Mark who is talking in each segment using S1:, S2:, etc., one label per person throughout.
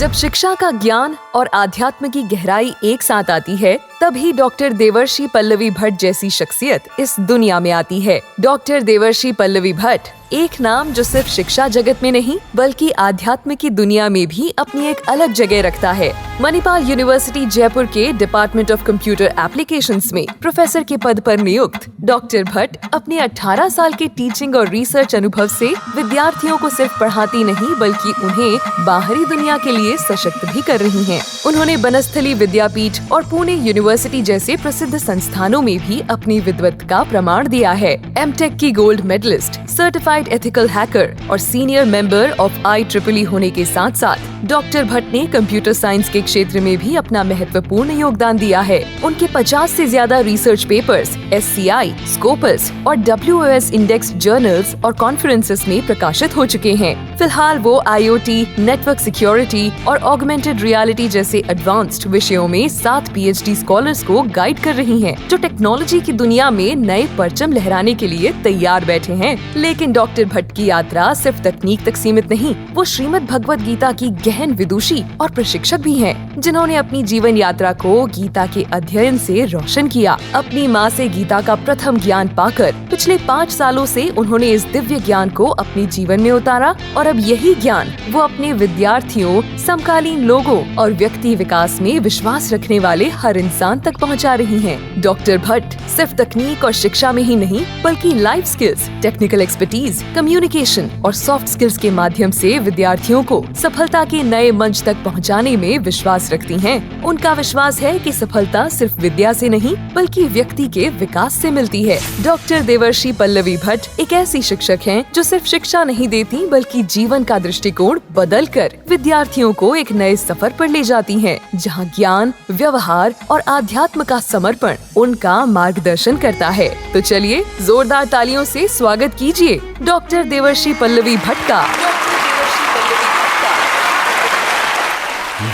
S1: जब शिक्षा का ज्ञान और आध्यात्म की गहराई एक साथ आती है, तभी डॉक्टर देवर्षि पल्लवी भट्ट जैसी शख्सियत इस दुनिया में आती है। डॉक्टर देवर्षि पल्लवी भट्ट एक नाम जो सिर्फ शिक्षा जगत में नहीं बल्कि आध्यात्म की दुनिया में भी अपनी एक अलग जगह रखता है। मणिपाल यूनिवर्सिटी जयपुर के डिपार्टमेंट ऑफ कंप्यूटर एप्लीकेशंस में प्रोफेसर के पद पर नियुक्त डॉक्टर भट्ट अपने 18 साल के टीचिंग और रिसर्च अनुभव से विद्यार्थियों को सिर्फ पढ़ाती नहीं बल्कि उन्हें बाहरी दुनिया के लिए सशक्त भी कर रही हैं। उन्होंने बनस्थली विद्यापीठ और पुणे यूनिवर्सिटी जैसे प्रसिद्ध संस्थानों में भी अपनी विद्वत का प्रमाण दिया है। एमटेक की gold medalist, certified ethical hacker और सीनियर मेंबर ऑफ IEEE होने के साथ साथ डॉक्टर भट्ट ने कंप्यूटर साइंस के क्षेत्र में भी अपना महत्वपूर्ण योगदान दिया है। उनके 50 से ज्यादा रिसर्च पेपर्स SCI, स्कोपस और WOS इंडेक्स जर्नल्स और कॉन्फ्रेंसेस में प्रकाशित हो चुके हैं। फिलहाल वो IoT, नेटवर्क सिक्योरिटी और ऑगमेंटेड रियलिटी जैसे एडवांस्ड विषयों में 7 PhD स्कॉलर्स को गाइड कर रही हैं, जो टेक्नोलॉजी की दुनिया में नए परचम लहराने के लिए तैयार बैठे हैं। लेकिन डॉक्टर भट्ट की यात्रा सिर्फ तकनीक तक सीमित नहीं, वो श्रीमद् भगवत गीता की गहन विदुषी और प्रशिक्षक भी हैं, जिन्होंने अपनी जीवन यात्रा को गीता के अध्ययन से रोशन किया। अपनी माँ से गीता का प्रथम ज्ञान पाकर पिछले 5 सालों से उन्होंने इस दिव्य ज्ञान को अपने जीवन में उतारा और अब यही ज्ञान वो अपने विद्यार्थियों, समकालीन लोगों और व्यक्ति विकास में विश्वास रखने वाले हर इंसान तक पहुँचा रही हैं। डॉक्टर भट्ट सिर्फ तकनीक और शिक्षा में ही नहीं बल्कि life skills, technical expertise, communication और सॉफ्ट स्किल्स के माध्यम से विद्यार्थियों को सफलता के नए मंच तक पहुंचाने में विश्वास रखती हैं। उनका विश्वास है कि सफलता सिर्फ विद्या से नहीं बल्कि व्यक्ति के विकास से मिलती है। डॉक्टर देवर्षि पल्लवी भट्ट एक ऐसी शिक्षक हैं जो सिर्फ शिक्षा नहीं देती बल्कि जीवन का दृष्टिकोण बदलकर विद्यार्थियों को एक नए सफर पर ले जाती हैं, जहां ज्ञान, व्यवहार और आध्यात्म का समर्पण उनका मार्गदर्शन करता है। तो चलिए जोरदार तालियों से स्वागत कीजिए डॉक्टर देवर्षि पल्लवी भट्ट का।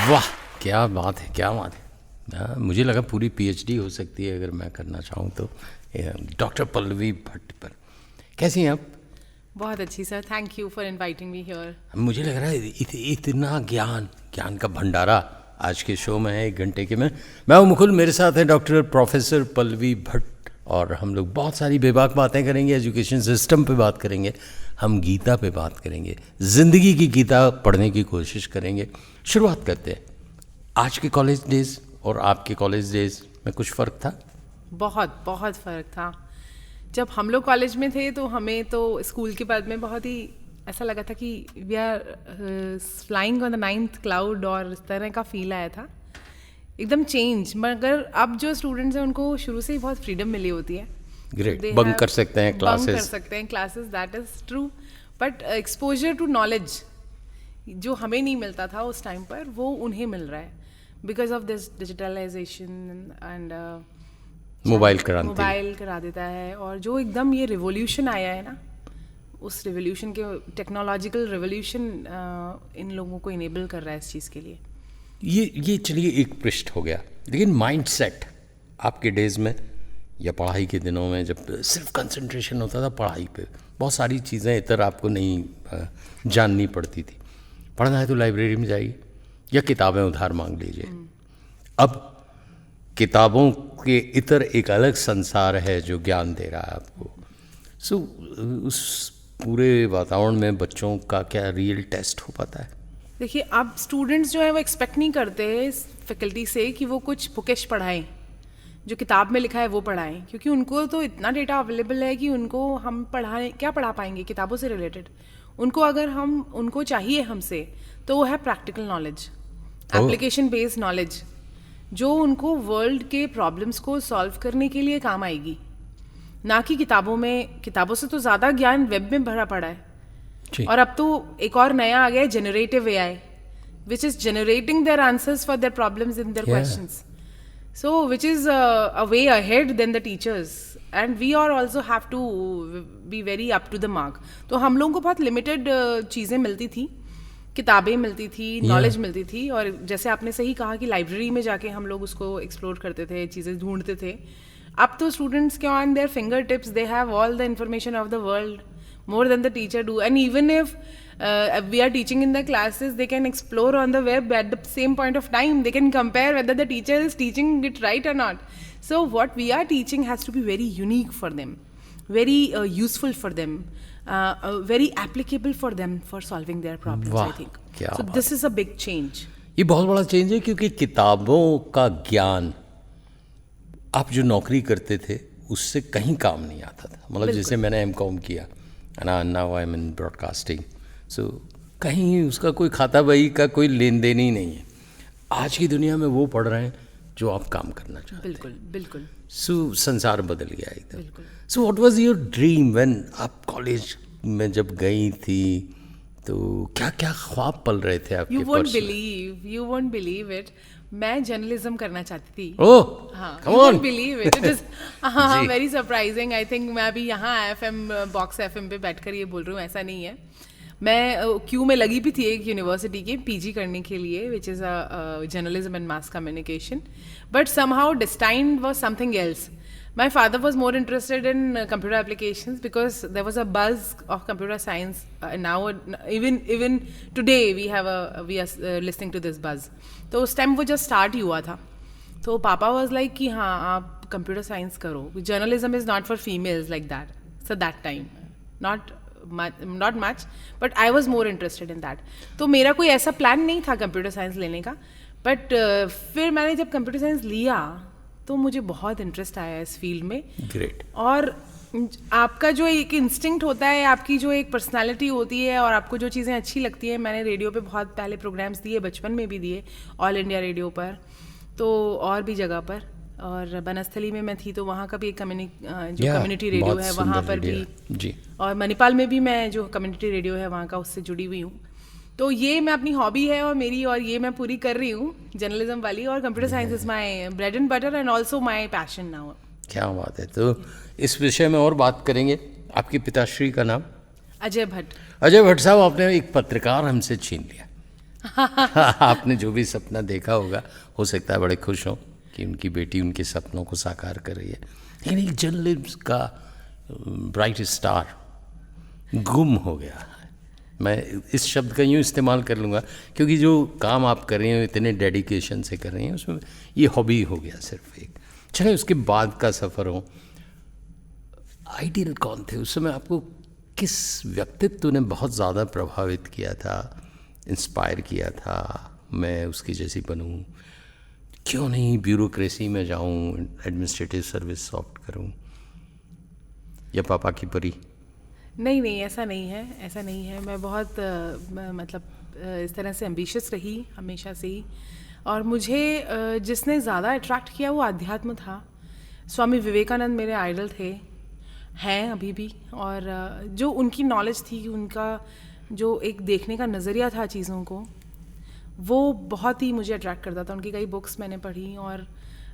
S2: वाह, क्या बात है, क्या बात है। मुझे लगा पूरी PhD हो सकती है अगर मैं करना चाहूँ तो। डॉक्टर पल्लवी भट्ट पर कैसी हैं आप?
S3: बहुत अच्छी sir, thank you for inviting me here.
S2: मुझे लग रहा है इतना ज्ञान का भंडारा आज के शो में है 1 घंटे के में। मैं हूँ मुकुल, मेरे साथ है डॉक्टर प्रोफेसर पल्लवी भट्ट और हम लोग बहुत सारी बेबाक बातें करेंगे। एजुकेशन सिस्टम पे बात करेंगे, हम गीता पे बात करेंगे, ज़िंदगी की गीता पढ़ने की कोशिश करेंगे। शुरुआत करते हैं। आज के कॉलेज डेज और आपके कॉलेज डेज में कुछ फ़र्क था?
S3: बहुत फ़र्क था। जब हम लोग कॉलेज में थे तो हमें तो स्कूल के बाद में बहुत ही ऐसा लगा था कि we are flying on the 9th cloud और इस तरह का फील आया था, एकदम चेंज। मगर अब जो स्टूडेंट्स हैं उनको शुरू से ही बहुत फ्रीडम मिली होती है।
S2: ग्रेट, बंक कर सकते हैं
S3: classes, that is true. But exposure to knowledge जो हमें नहीं मिलता था उस टाइम पर, वो उन्हें मिल रहा है because of this digitalization and
S2: mobile
S3: करा देता है। और जो एकदम ये रिवोल्यूशन आया है ना, उस रिवोल्यूशन के टेक्नोलॉजिकल रिवोल्यूशन इन लोगों को इनेबल कर रहा है इस चीज़ के लिए।
S2: ये चलिए एक पृष्ठ हो गया, लेकिन माइंडसेट आपके डेज में या पढ़ाई के दिनों में जब सिर्फ कंसंट्रेशन होता था पढ़ाई पे, बहुत सारी चीज़ें इतर आपको नहीं जाननी पड़ती थी। पढ़ना है तो लाइब्रेरी में जाइए या किताबें उधार मांग लीजिए। अब किताबों के इतर एक अलग संसार है जो ज्ञान दे रहा है आपको। उस पूरे वातावरण में बच्चों का क्या रियल टेस्ट हो पाता है?
S3: देखिए, अब स्टूडेंट्स जो है वो एक्सपेक्ट नहीं करते फैकल्टी से कि वो कुछ बुकिश पढ़ाएं, जो किताब में लिखा है वो पढ़ाएं, क्योंकि उनको तो इतना डेटा अवेलेबल है कि उनको हम क्या पढ़ा पाएंगे किताबों से रिलेटेड। उनको चाहिए हमसे तो वो है practical knowledge, application based knowledge, जो उनको वर्ल्ड के प्रॉब्लम्स को सॉल्व करने के लिए काम आएगी, ना कि किताबों से तो ज़्यादा ज्ञान वेब में भरा पड़ा है। और अब तो एक और नया आ गया है, generative AI, which is generating their answers for their problems in their questions, so which is a way ahead than the teachers, and we are also have to be very up to the mark. तो हम लोगों को बहुत limited चीज़ें मिलती थी, किताबें मिलती थी, नॉलेज मिलती थी। और जैसे आपने सही कहा कि लाइब्रेरी में जाके हम लोग उसको एक्सप्लोर करते थे, चीज़ें ढूंढते थे। अब तो स्टूडेंट्स के on their finger tips they have all the information of the world. more than the teacher do. And even if we are teaching in the classes, they can explore on the web at the same point of time. They can compare whether the teacher is teaching it right or not. So what we are teaching has to be very unique for them, very useful for them, very applicable for them for solving their problems, I think. So this is a big change.
S2: ये बहुत बड़ा change है, क्योंकि किताबों का ज्ञान आप जो नौकरी करते थे उससे कहीं काम नहीं आता था. मतलब जैसे मैंने M.Com किया, now I am in broadcasting, so कहीं उसका कोई खाता बही का कोई लेन देन ही नहीं है. आज की दुनिया में वो पढ़ रहे हैं जो आप काम करना चाहते हैं.
S3: बिल्कुल बिल्कुल.
S2: सो संसार बदल गया एकदम. So what was your dream when आप कॉलेज में जब गई थी, तो क्या क्या ख्वाब पल रहे थे आपके?
S3: You won't believe it. मैं जर्नलिज्म करना चाहती थी.
S2: ओह,
S3: हाँ,
S2: come
S3: you
S2: on.
S3: won't believe it. It is very surprising. I think मैं अभी यहाँ FM Box FM पे बैठकर ये बोल रही हूँ, ऐसा नहीं है. मैं क्यू में लगी भी थी एक यूनिवर्सिटी के पीजी करने के लिए, which is a journalism and mass communication, but somehow destined was something else. My father was more interested in computer applications because there was a buzz of computer science. Now, even today, we are listening to this buzz. तो उस time वो just start ही हुआ था. तो पापा was like कि हाँ आप कंप्यूटर साइंस करो. Journalism is not for females like that. So that time not much, but I was more interested in that. तो मेरा कोई ऐसा प्लान नहीं था कंप्यूटर साइंस लेने का. बट फिर मैंने जब कंप्यूटर साइंस लिया तो मुझे बहुत इंटरेस्ट आया इस फील्ड में.
S2: ग्रेट.
S3: और आपका जो एक इंस्टिंक्ट होता है, आपकी जो एक पर्सनालिटी होती है और आपको जो चीज़ें अच्छी लगती हैं. मैंने रेडियो पे बहुत पहले प्रोग्राम्स दिए, बचपन में भी दिए, ऑल इंडिया रेडियो पर, तो और भी जगह पर, और बनस्थली में मैं थी तो वहाँ का भी एक कम्युनिटी रेडियो है वहाँ पर भी
S2: जी. और
S3: मणिपाल में भी मैं जो कम्युनिटी रेडियो है वहाँ का, उससे जुड़ी हुई हूँ. तो ये मैं अपनी हॉबी है और मेरी, और ये मैं पूरी कर रही हूँ जर्नलिज्म वाली. और computer science is my bread and butter and also my passion now.
S2: क्या बात है. तो इस विषय में और बात करेंगे. आपके पिताश्री का नाम?
S3: अजय भट्ट.
S2: अजय भट्ट साहब, आपने एक पत्रकार हमसे छीन लिया. आपने जो भी सपना देखा होगा, हो सकता है बड़े खुश हों कि उनकी बेटी उनके सपनों को साकार कर रही है, लेकिन एक जर्नलिज्म का ब्राइट स्टार गुम हो गया. मैं इस शब्द का यूँ इस्तेमाल कर लूँगा क्योंकि जो काम आप कर रही हैं इतने डेडिकेशन से कर रही हैं, उसमें ये हॉबी हो गया सिर्फ एक. चले उसके बाद का सफ़र हो. आइडियल कौन थे उस समय? आपको किस व्यक्तित्व ने बहुत ज़्यादा प्रभावित किया था, इंस्पायर किया था, मैं उसकी जैसी बनूं, क्यों नहीं ब्यूरोक्रेसी में जाऊं, एडमिनिस्ट्रेटिव सर्विस ऑप्ट करूं, या पापा की परी?
S3: नहीं, ऐसा नहीं है. मैं बहुत मतलब इस तरह से एम्बिशियस रही हमेशा से ही. और मुझे जिसने ज़्यादा अट्रैक्ट किया वो अध्यात्म था. स्वामी विवेकानंद मेरे आइडल थे, हैं अभी भी. और जो उनकी नॉलेज थी, उनका जो एक देखने का नज़रिया था चीज़ों को, वो बहुत ही मुझे अट्रैक्ट करता था. उनकी कई बुक्स मैंने पढ़ी और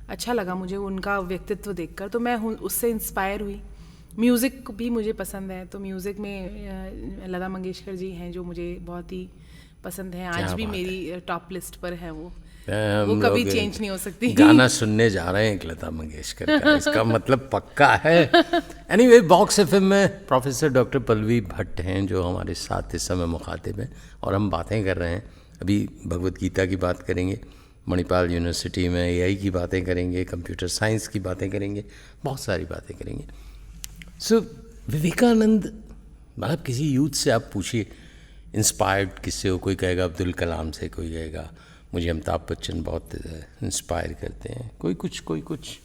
S3: अच्छा लगा मुझे उनका व्यक्तित्व देखकर. तो मैं उससे इंस्पायर हुई. म्यूज़िक भी मुझे पसंद है, तो म्यूज़िक में लता मंगेशकर जी हैं जो मुझे बहुत ही पसंद हैं. आज भी मेरी टॉप लिस्ट पर है वो कभी चेंज नहीं हो सकती.
S2: गाना सुनने जा रहे हैं एक लता मंगेशकर का, इसका मतलब पक्का है. एनीवे, बॉक्स एफएम में प्रोफेसर डॉक्टर पल्लवी भट्ट हैं जो हमारे साथ इस समय मुखातिब हैं, और हम बातें कर रहे हैं. अभी भगवत गीता की बात करेंगे, मणिपाल यूनिवर्सिटी में AI की बातें करेंगे, कंप्यूटर साइंस की बातें करेंगे, बहुत सारी बातें करेंगे. सो विवेकानंद, मतलब किसी यूथ से आप पूछिए इंस्पायर्ड किससे हो. कोई कहेगा अब्दुल कलाम से, कोई कहेगा मुझे अमिताभ बच्चन बहुत इंस्पायर करते हैं, कोई कुछ.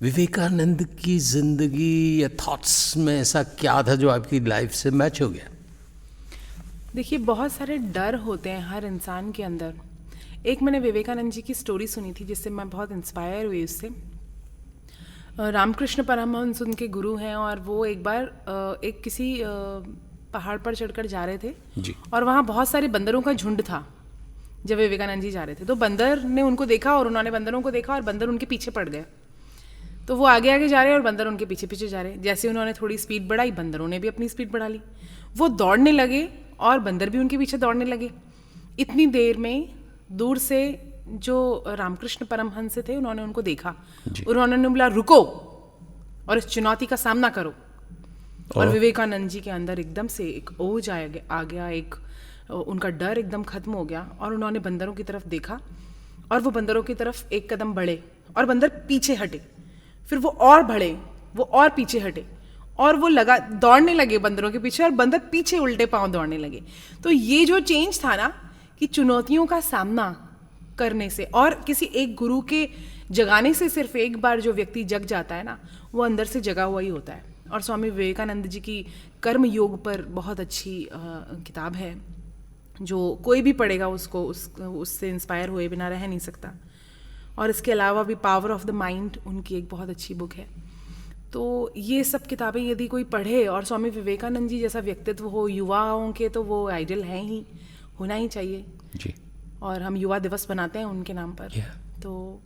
S2: विवेकानंद की ज़िंदगी या थॉट्स में ऐसा क्या था जो आपकी लाइफ से मैच हो गया?
S3: देखिए, बहुत सारे डर होते हैं हर इंसान के अंदर. एक मैंने विवेकानंद जी की स्टोरी सुनी थी जिससे मैं बहुत इंस्पायर हुई उससे. रामकृष्ण परमहंस उनके गुरु हैं, और वो एक बार एक किसी पहाड़ पर चढ़कर जा रहे थे
S2: जी. और
S3: वहाँ बहुत सारे बंदरों का झुंड था. जब विवेकानंद जी जा रहे थे तो बंदर ने उनको देखा और उन्होंने बंदरों को देखा, और बंदर उनके पीछे पड़ गए. तो वो आगे आगे जा रहे हैं और बंदर उनके पीछे पीछे जा रहे हैं. जैसे उन्होंने थोड़ी स्पीड बढ़ाई, बंदरों ने भी अपनी स्पीड बढ़ा ली. वो दौड़ने लगे और बंदर भी उनके पीछे दौड़ने लगे. इतनी देर में दूर से जो रामकृष्ण परमहंस थे उन्होंने उनको देखा. उन्होंने बोला रुको और इस चुनौती का सामना करो. और विवेकानंद जी के अंदर एकदम से एक ओज आ गया, एक उनका डर एकदम खत्म हो गया, और उन्होंने बंदरों की तरफ देखा और वो बंदरों की तरफ एक कदम बढ़े और बंदर पीछे हटे, फिर वो और बढ़े, वो और पीछे हटे, और वो लगा दौड़ने लगे बंदरों के पीछे, और बंदर पीछे उल्टे पांव दौड़ने लगे। तो ये जो चेंज था ना, कि चुनौतियों का सामना करने से और किसी एक गुरु के जगाने से सिर्फ एक बार जो व्यक्ति जग जाता है ना, वो अंदर से जगा हुआ ही होता है। और स्वामी विवेकानंद जी की कर्म योग पर बहुत अच्छी किताब है, जो कोई भी पढ़ेगा उसको उससे इंस्पायर हुए बिना रह नहीं सकता। और इसके अलावा भी पावर ऑफ द माइंड उनकी एक बहुत अच्छी बुक है। तो ये सब किताबें यदि कोई पढ़े, और स्वामी विवेकानंद जी जैसा व्यक्तित्व हो युवाओं के, तो वो आइडल हैं ही, होना ही चाहिए
S2: जी।
S3: और हम युवा दिवस बनाते हैं उनके नाम पर, तो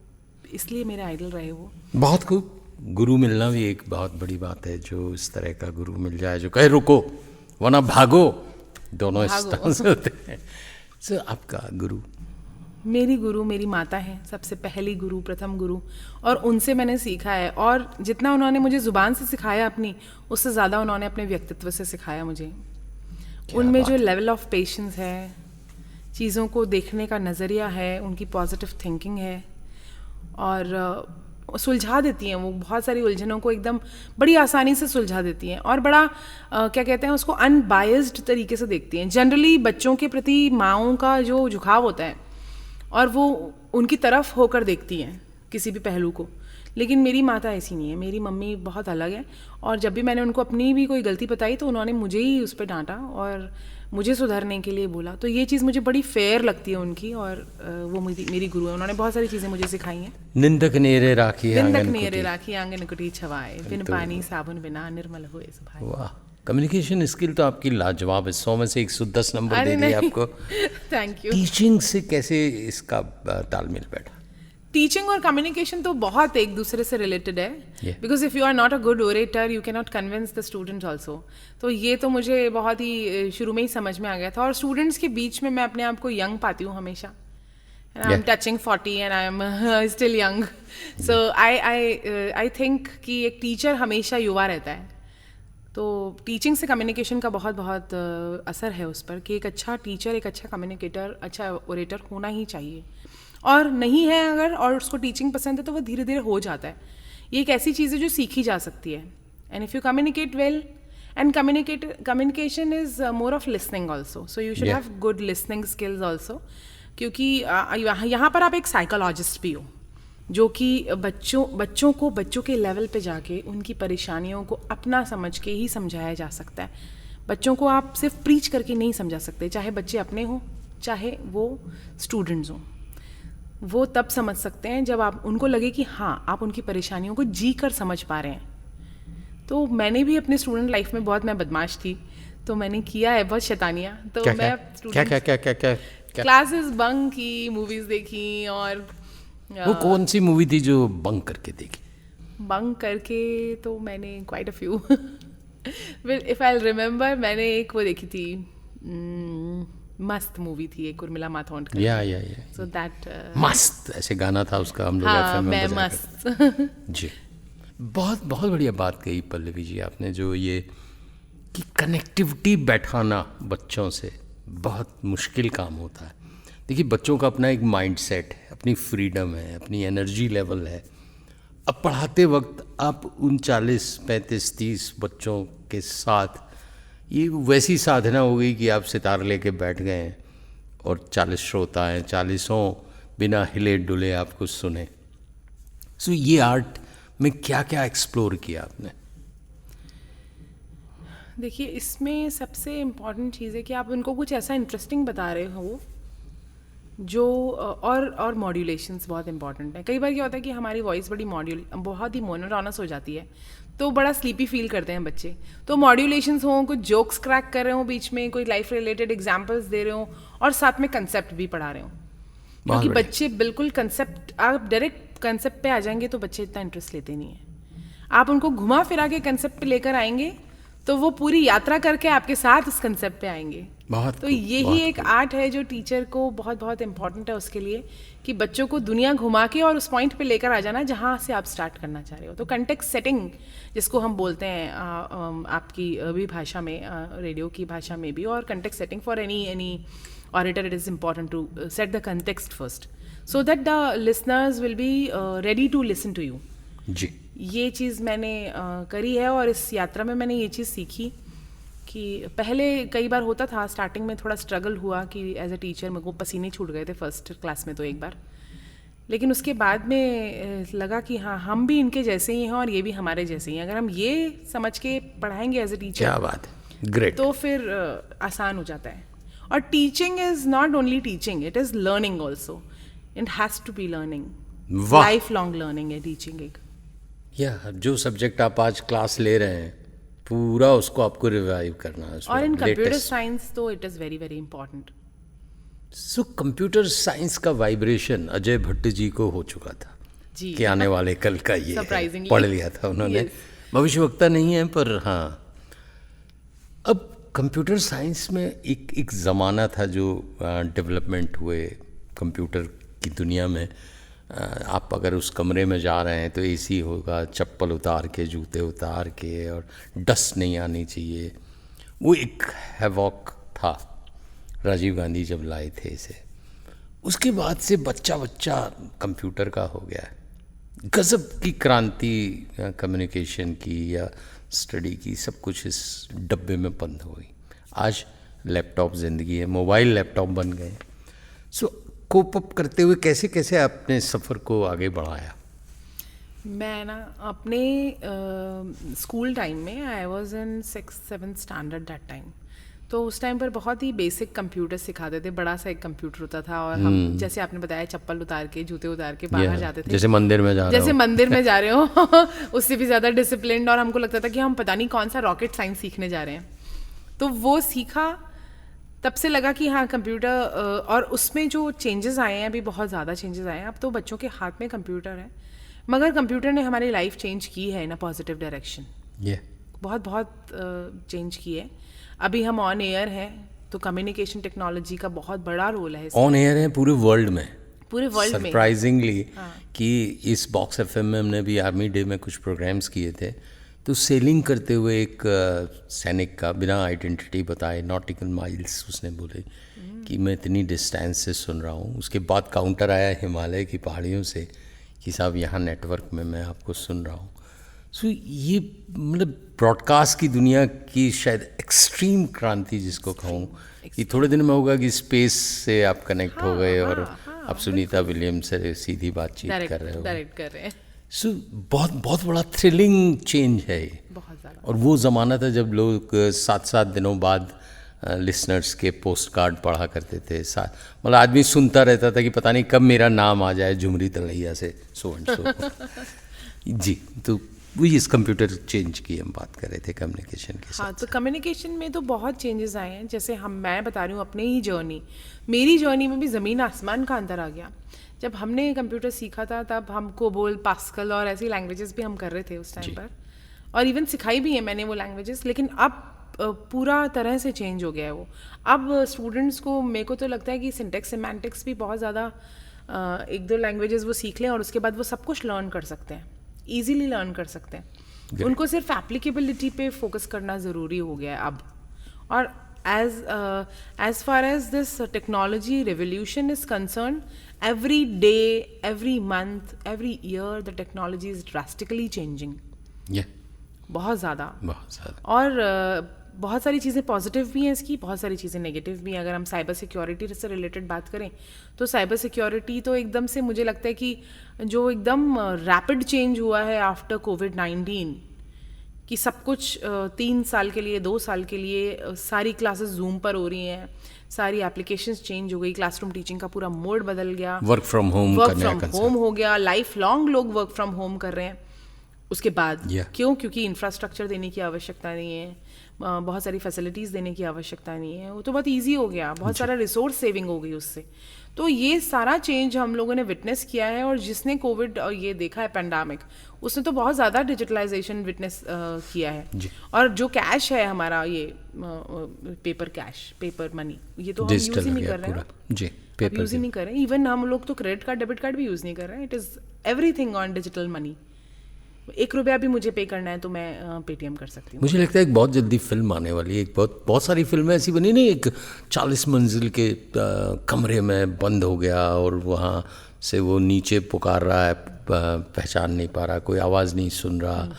S3: इसलिए मेरे आइडल रहे वो।
S2: बहुत खूब। गुरु मिलना भी एक बहुत बड़ी बात है, जो इस तरह का गुरु मिल जाए जो कहे रुको वरना भागो, दोनों इस तरह से होते हैं। सो आपका गुरु?
S3: मेरी गुरु मेरी माता है, सबसे पहली गुरु, प्रथम गुरु, और उनसे मैंने सीखा है। और जितना उन्होंने मुझे ज़ुबान से सिखाया अपनी, उससे ज़्यादा उन्होंने अपने व्यक्तित्व से सिखाया मुझे। उनमें जो लेवल ऑफ पेशेंस है, चीज़ों को देखने का नज़रिया है, उनकी पॉजिटिव थिंकिंग है, और सुलझा देती हैं वो बहुत सारी उलझनों को, एकदम बड़ी आसानी से सुलझा देती हैं, और बड़ा क्या कहते हैं उसको, अनबायस्ड तरीके से देखती हैं। जनरली बच्चों के प्रति माँओं का जो झुकाव होता है, और वो उनकी तरफ होकर देखती हैं किसी भी पहलू को, लेकिन मेरी माता ऐसी नहीं है। मेरी मम्मी बहुत अलग है, और जब भी मैंने उनको अपनी भी कोई गलती बताई तो उन्होंने मुझे ही उस पर डांटा और मुझे सुधारने के लिए बोला। तो ये चीज़ मुझे बड़ी फेयर लगती है उनकी, और वो मेरी गुरु है। उन्होंने बहुत सारी चीज़ें मुझे सिखाई हैं।
S2: निंदक नेरे राखी
S3: आंगन कुटी छवाए, बिन पानी साबुन बिना निर्मल होए सुभाए।
S2: वाह, कम्युनिकेशन स्किल तो आपकी लाजवाब है। 100 में से 110 नंबर दे दिए आपको।
S3: Thank you.
S2: टीचिंग से कैसे इसका तालमेल बैठा?
S3: टीचिंग और कम्युनिकेशन तो बहुत एक दूसरे से रिलेटेड है, because if you are not a good orator you can not convince the student also. तो ये तो मुझे बहुत ही शुरू में ही समझ में आ गया था। और स्टूडेंट्स के बीच में मैं अपने आप को यंग पाती हूँ हमेशा। I am touching 40 and I am still young. So I think कि एक टीचर हमेशा युवा रहता है। तो टीचिंग से कम्युनिकेशन का बहुत बहुत असर है उस पर, कि एक अच्छा टीचर, एक अच्छा कम्युनिकेटर, अच्छा ओरेटर होना ही चाहिए। और नहीं है अगर, और उसको टीचिंग पसंद है, तो वो धीरे धीरे हो जाता है। ये एक ऐसी चीज़ है जो सीखी जा सकती है। And if you communicate well, and communication is more of listening also, so you should have good listening skills also. क्योंकि यहाँ पर आप एक साइकोलॉजिस्ट भी हो, जो कि बच्चों के लेवल पे जाके उनकी परेशानियों को अपना समझ के ही समझाया जा सकता है। बच्चों को आप सिर्फ प्रीच करके नहीं समझा सकते, चाहे बच्चे अपने हों चाहे वो स्टूडेंट्स हों। वो तब समझ सकते हैं जब आप उनको लगे कि हाँ आप उनकी परेशानियों को जी कर समझ पा रहे हैं। तो मैंने भी अपने स्टूडेंट लाइफ में बहुत, मैं बदमाश थी, तो मैंने किया है बहुत शैतानियाँ। तो मैं
S2: क्या
S3: क्लासेस बंक की, मूवीज देखी। और
S2: वो कौन सी मूवी थी जो बंक करके देखी?
S3: बंक करके तो मैंने quite a few. If I remember, मैंने एक वो देखी थी, मस्त मूवी थी एक, उर्मिला माथोंड का।
S2: या
S3: सो दैट
S2: मस्त ऐसे गाना था उसका, हम लोग
S3: हाँ, मैं मस्त।
S2: जी, बहुत बहुत बढ़िया बात कही पल्लवी जी आपने, जो ये कि कनेक्टिविटी बैठाना बच्चों से बहुत मुश्किल काम होता है। देखिए, बच्चों का अपना एक माइंड सेट है, अपनी फ्रीडम है, अपनी एनर्जी लेवल है। अब पढ़ाते वक्त आप उन 40, 35, 30 बच्चों के साथ, ये वैसी साधना हो गई कि आप सितार लेके बैठ गए हैं और 40 श्रोता हैं, 40 बिना हिले डुले आपको सुने। सो ये आर्ट में क्या क्या एक्सप्लोर किया आपने?
S3: देखिए, इसमें सबसे इम्पॉर्टेंट चीज़ है कि आप उनको कुछ ऐसा इंटरेस्टिंग बता रहे हो जो, और मॉड्यूलेशंस बहुत इंपॉर्टेंट है। कई बार क्या होता है कि हमारी वॉइस बहुत ही मोनोटोनस हो जाती है, तो बड़ा स्लीपी फील करते हैं बच्चे। तो मॉड्यूलेशंस हों, कुछ जोक्स क्रैक कर रहे हो बीच में, कोई लाइफ रिलेटेड एग्जांपल्स दे रहे हो, और साथ में कंसेप्ट भी पढ़ा रहे हो। क्योंकि बच्चे बिल्कुल कंसेप्ट, आप डायरेक्ट कंसेप्ट पे आ जाएंगे तो बच्चे इतना इंटरेस्ट लेते नहीं है। आप उनको घुमा फिरा के कंसेप्ट पे लेकर आएंगे तो वो पूरी यात्रा करके आपके साथ उस कंसेप्ट पे आएंगे।
S2: बहुत
S3: तो यही एक आर्ट है जो टीचर को बहुत बहुत इम्पोर्टेंट है उसके लिए, कि बच्चों को दुनिया घुमा के और उस पॉइंट पे लेकर आ जाना जहाँ से आप स्टार्ट करना चाह रहे हो। तो कंटेक्स्ट सेटिंग जिसको हम बोलते हैं आपकी भी भाषा में, रेडियो की भाषा में भी, और context setting for any auditor, it is important to set the context first so that the listeners will be ready to listen to you.
S2: जी,
S3: ये चीज़ मैंने करी है, और इस यात्रा में मैंने ये चीज़ सीखी कि पहले कई बार होता था, स्टार्टिंग में थोड़ा स्ट्रगल हुआ कि एज अ टीचर मेरे को पसीने छूट गए थे फर्स्ट क्लास में तो एक बार, लेकिन उसके बाद में लगा कि हाँ, हम भी इनके जैसे ही हैं और ये भी हमारे जैसे ही हैं। अगर हम ये समझ के पढ़ाएंगे एज अ टीचर,
S2: क्या बात है, ग्रेट।
S3: तो फिर आसान हो जाता है। और teaching is not only teaching, it is learning also, it has to be learning, life long learning है टीचिंग एक।
S2: या जो सब्जेक्ट आप आज क्लास ले रहे हैं पूरा उसको आपको रिवाइव करना है।
S3: और इन कंप्यूटर साइंस तो it is very very important.
S2: So computer science का वाइब्रेशन अजय भट्ट जी को हो चुका था
S3: जी,
S2: कि आने वाले कल का ये
S3: Surprisingly.
S2: पढ़ लिया था उन्होंने।
S3: Yes.
S2: भविष्यवक्ता नहीं है, पर हाँ, अब कंप्यूटर साइंस में एक ज़माना था जो डेवलपमेंट हुए कंप्यूटर की दुनिया में। आप अगर उस कमरे में जा रहे हैं तो एसी होगा, चप्पल उतार के, जूते उतार के, और डस्ट नहीं आनी चाहिए। वो एक हैवॉक था राजीव गांधी जब लाए थे इसे। उसके बाद से बच्चा कंप्यूटर का हो गया है। गजब की क्रांति कम्युनिकेशन की या स्टडी की, सब कुछ इस डब्बे में बंद हो गई। आज लैपटॉप ज़िंदगी है, मोबाइल लैपटॉप बन गए। सो कोप अप करते हुए कैसे कैसे आपने सफ़र को आगे बढ़ाया?
S3: मैं ना अपने स्कूल टाइम में, I was in 6th-7th standard that time, तो उस टाइम पर बहुत ही बेसिक कंप्यूटर सिखाते थे। बड़ा सा एक कंप्यूटर होता था, और हम जैसे आपने बताया चप्पल उतार के, जूते उतार के बाहर जाते थे,
S2: जैसे मंदिर में जा रहे हो।
S3: जैसे मंदिर में जा रहे हो उससे भी ज़्यादा डिसिप्लिन। और हमको लगता था कि हम पता नहीं कौन सा रॉकेट साइंस सीखने जा रहे हैं। तो वो सीखा, तब से लगा कि हाँ कंप्यूटर, और उसमें जो चेंजेस आए हैं, अभी बहुत ज़्यादा चेंजेस आए हैं। अब तो बच्चों के हाथ में कंप्यूटर है, मगर कंप्यूटर ने हमारी लाइफ चेंज की है इन अ पॉजिटिव डायरेक्शन। बहुत बहुत चेंज की है। अभी हम ऑन एयर हैं, तो कम्युनिकेशन टेक्नोलॉजी का बहुत बड़ा रोल है।
S2: ऑन एयर है पूरे वर्ल्ड में,
S3: में
S2: सरप्राइजिंगली। कि इस बॉक्स एफएम में हमने भी आर्मी डे में कुछ प्रोग्राम्स किए थे, तो सेलिंग करते हुए एक सैनिक का बिना आइडेंटिटी बताए नॉटिकल माइल्स उसने बोले कि मैं इतनी डिस्टेंस से सुन रहा हूँ। उसके बाद काउंटर आया हिमालय की पहाड़ियों से कि साहब यहाँ नेटवर्क में मैं आपको सुन रहा हूँ। सो ये मतलब ब्रॉडकास्ट की दुनिया की शायद एक्सट्रीम क्रांति जिसको कहूँ, कि थोड़े दिन में होगा कि स्पेस से आप कनेक्ट हो गए और आप सुनीता विलियम्स से सीधी बातचीत कर रहे हो,
S3: डायरेक्ट कर रहे हैं।
S2: सो बहुत बहुत बड़ा थ्रिलिंग चेंज है ये।
S3: बहुत ज़्यादा।
S2: और वो ज़माना था जब लोग 7-7 दिनों बाद लिसनर्स के पोस्ट कार्ड पढ़ा करते थे। मतलब आदमी सुनता रहता था कि पता नहीं कब मेरा नाम आ जाए झुमरी तलैया से सो एंड सो। जी, तो वही इस कंप्यूटर चेंज की हम बात कर रहे थे कम्युनिकेशन के साथ।
S3: हाँ, तो कम्युनिकेशन में तो बहुत चेंजेस आए हैं। जैसे मैं बता रही हूँ अपने ही जर्नी, मेरी जर्नी में भी ज़मीन आसमान का अंतर आ गया। जब हमने कंप्यूटर सीखा था तब हम कोबोल, पास्कल और ऐसी लैंग्वेजेस भी हम कर रहे थे उस टाइम पर, और इवन सिखाई भी है मैंने वो लैंग्वेजेस। लेकिन अब पूरा तरह से चेंज हो गया है वो। अब स्टूडेंट्स को, मेरे को तो लगता है कि सिंटेक्स सिमेंटिक्स भी बहुत ज़्यादा, 1-2 लैंग्वेजेस वो सीख लें और उसके बाद वो सब कुछ लर्न कर सकते हैं, ईजीली लर्न कर सकते हैं। उनको सिर्फ एप्लीकेबिलिटी पे फोकस करना ज़रूरी हो गया है अब। और as far as this technology revolution is concerned, every day, every month, every year, the technology is drastically changing. बहुत ज़्यादा। और बहुत सारी चीज़ें पॉजिटिव भी हैं इसकी, बहुत सारी चीज़ें नेगेटिव भी हैं। अगर हम साइबर सिक्योरिटी से रिलेटेड बात करें तो साइबर सिक्योरिटी तो एकदम से मुझे लगता है कि जो एकदम रैपिड चेंज हुआ है आफ्टर कोविड-19, कि सब कुछ 3 साल के लिए, 2 साल के लिए सारी क्लासेस जूम पर हो रही हैं, सारी एप्लीकेशंस चेंज हो गई, क्लासरूम टीचिंग का पूरा मोड बदल गया,
S2: वर्क फ्रॉम होम
S3: हो गया, लाइफ लॉन्ग लोग वर्क फ्रॉम होम कर रहे हैं। उसके बाद क्यों? क्योंकि इंफ्रास्ट्रक्चर देने की आवश्यकता नहीं है, बहुत सारी फैसिलिटीज़ देने की आवश्यकता नहीं है, वो तो बहुत ईजी हो गया, बहुत सारा रिसोर्स सेविंग हो गई उससे। तो ये सारा चेंज हम लोगों ने विटनेस किया है, और जिसने कोविड और ये देखा है पैंडामिक, उसने तो बहुत ज़्यादा डिजिटलाइजेशन विटनेस किया है। और जो कैश है हमारा, ये पेपर कैश, पेपर मनी, ये तो हम यूज़ ही नहीं कर रहे हैं
S2: जी,
S3: पेपर यूज़ ही नहीं कर रहे हैं। इवन हम लोग तो क्रेडिट कार्ड, डेबिट कार्ड भी यूज़ नहीं कर रहे हैं। It is everything on digital money. 1 रुपया भी मुझे पे करना है तो मैं पेटीएम कर सकती हूँ।
S2: मुझे लगता है एक बहुत जल्दी फिल्म आने वाली है। एक बहुत सारी फिल्में ऐसी बनी नहीं, एक 40 मंजिल के कमरे में बंद हो गया और वहाँ से वो नीचे पुकार रहा है, पहचान नहीं पा रहा, कोई आवाज़ नहीं सुन रहा,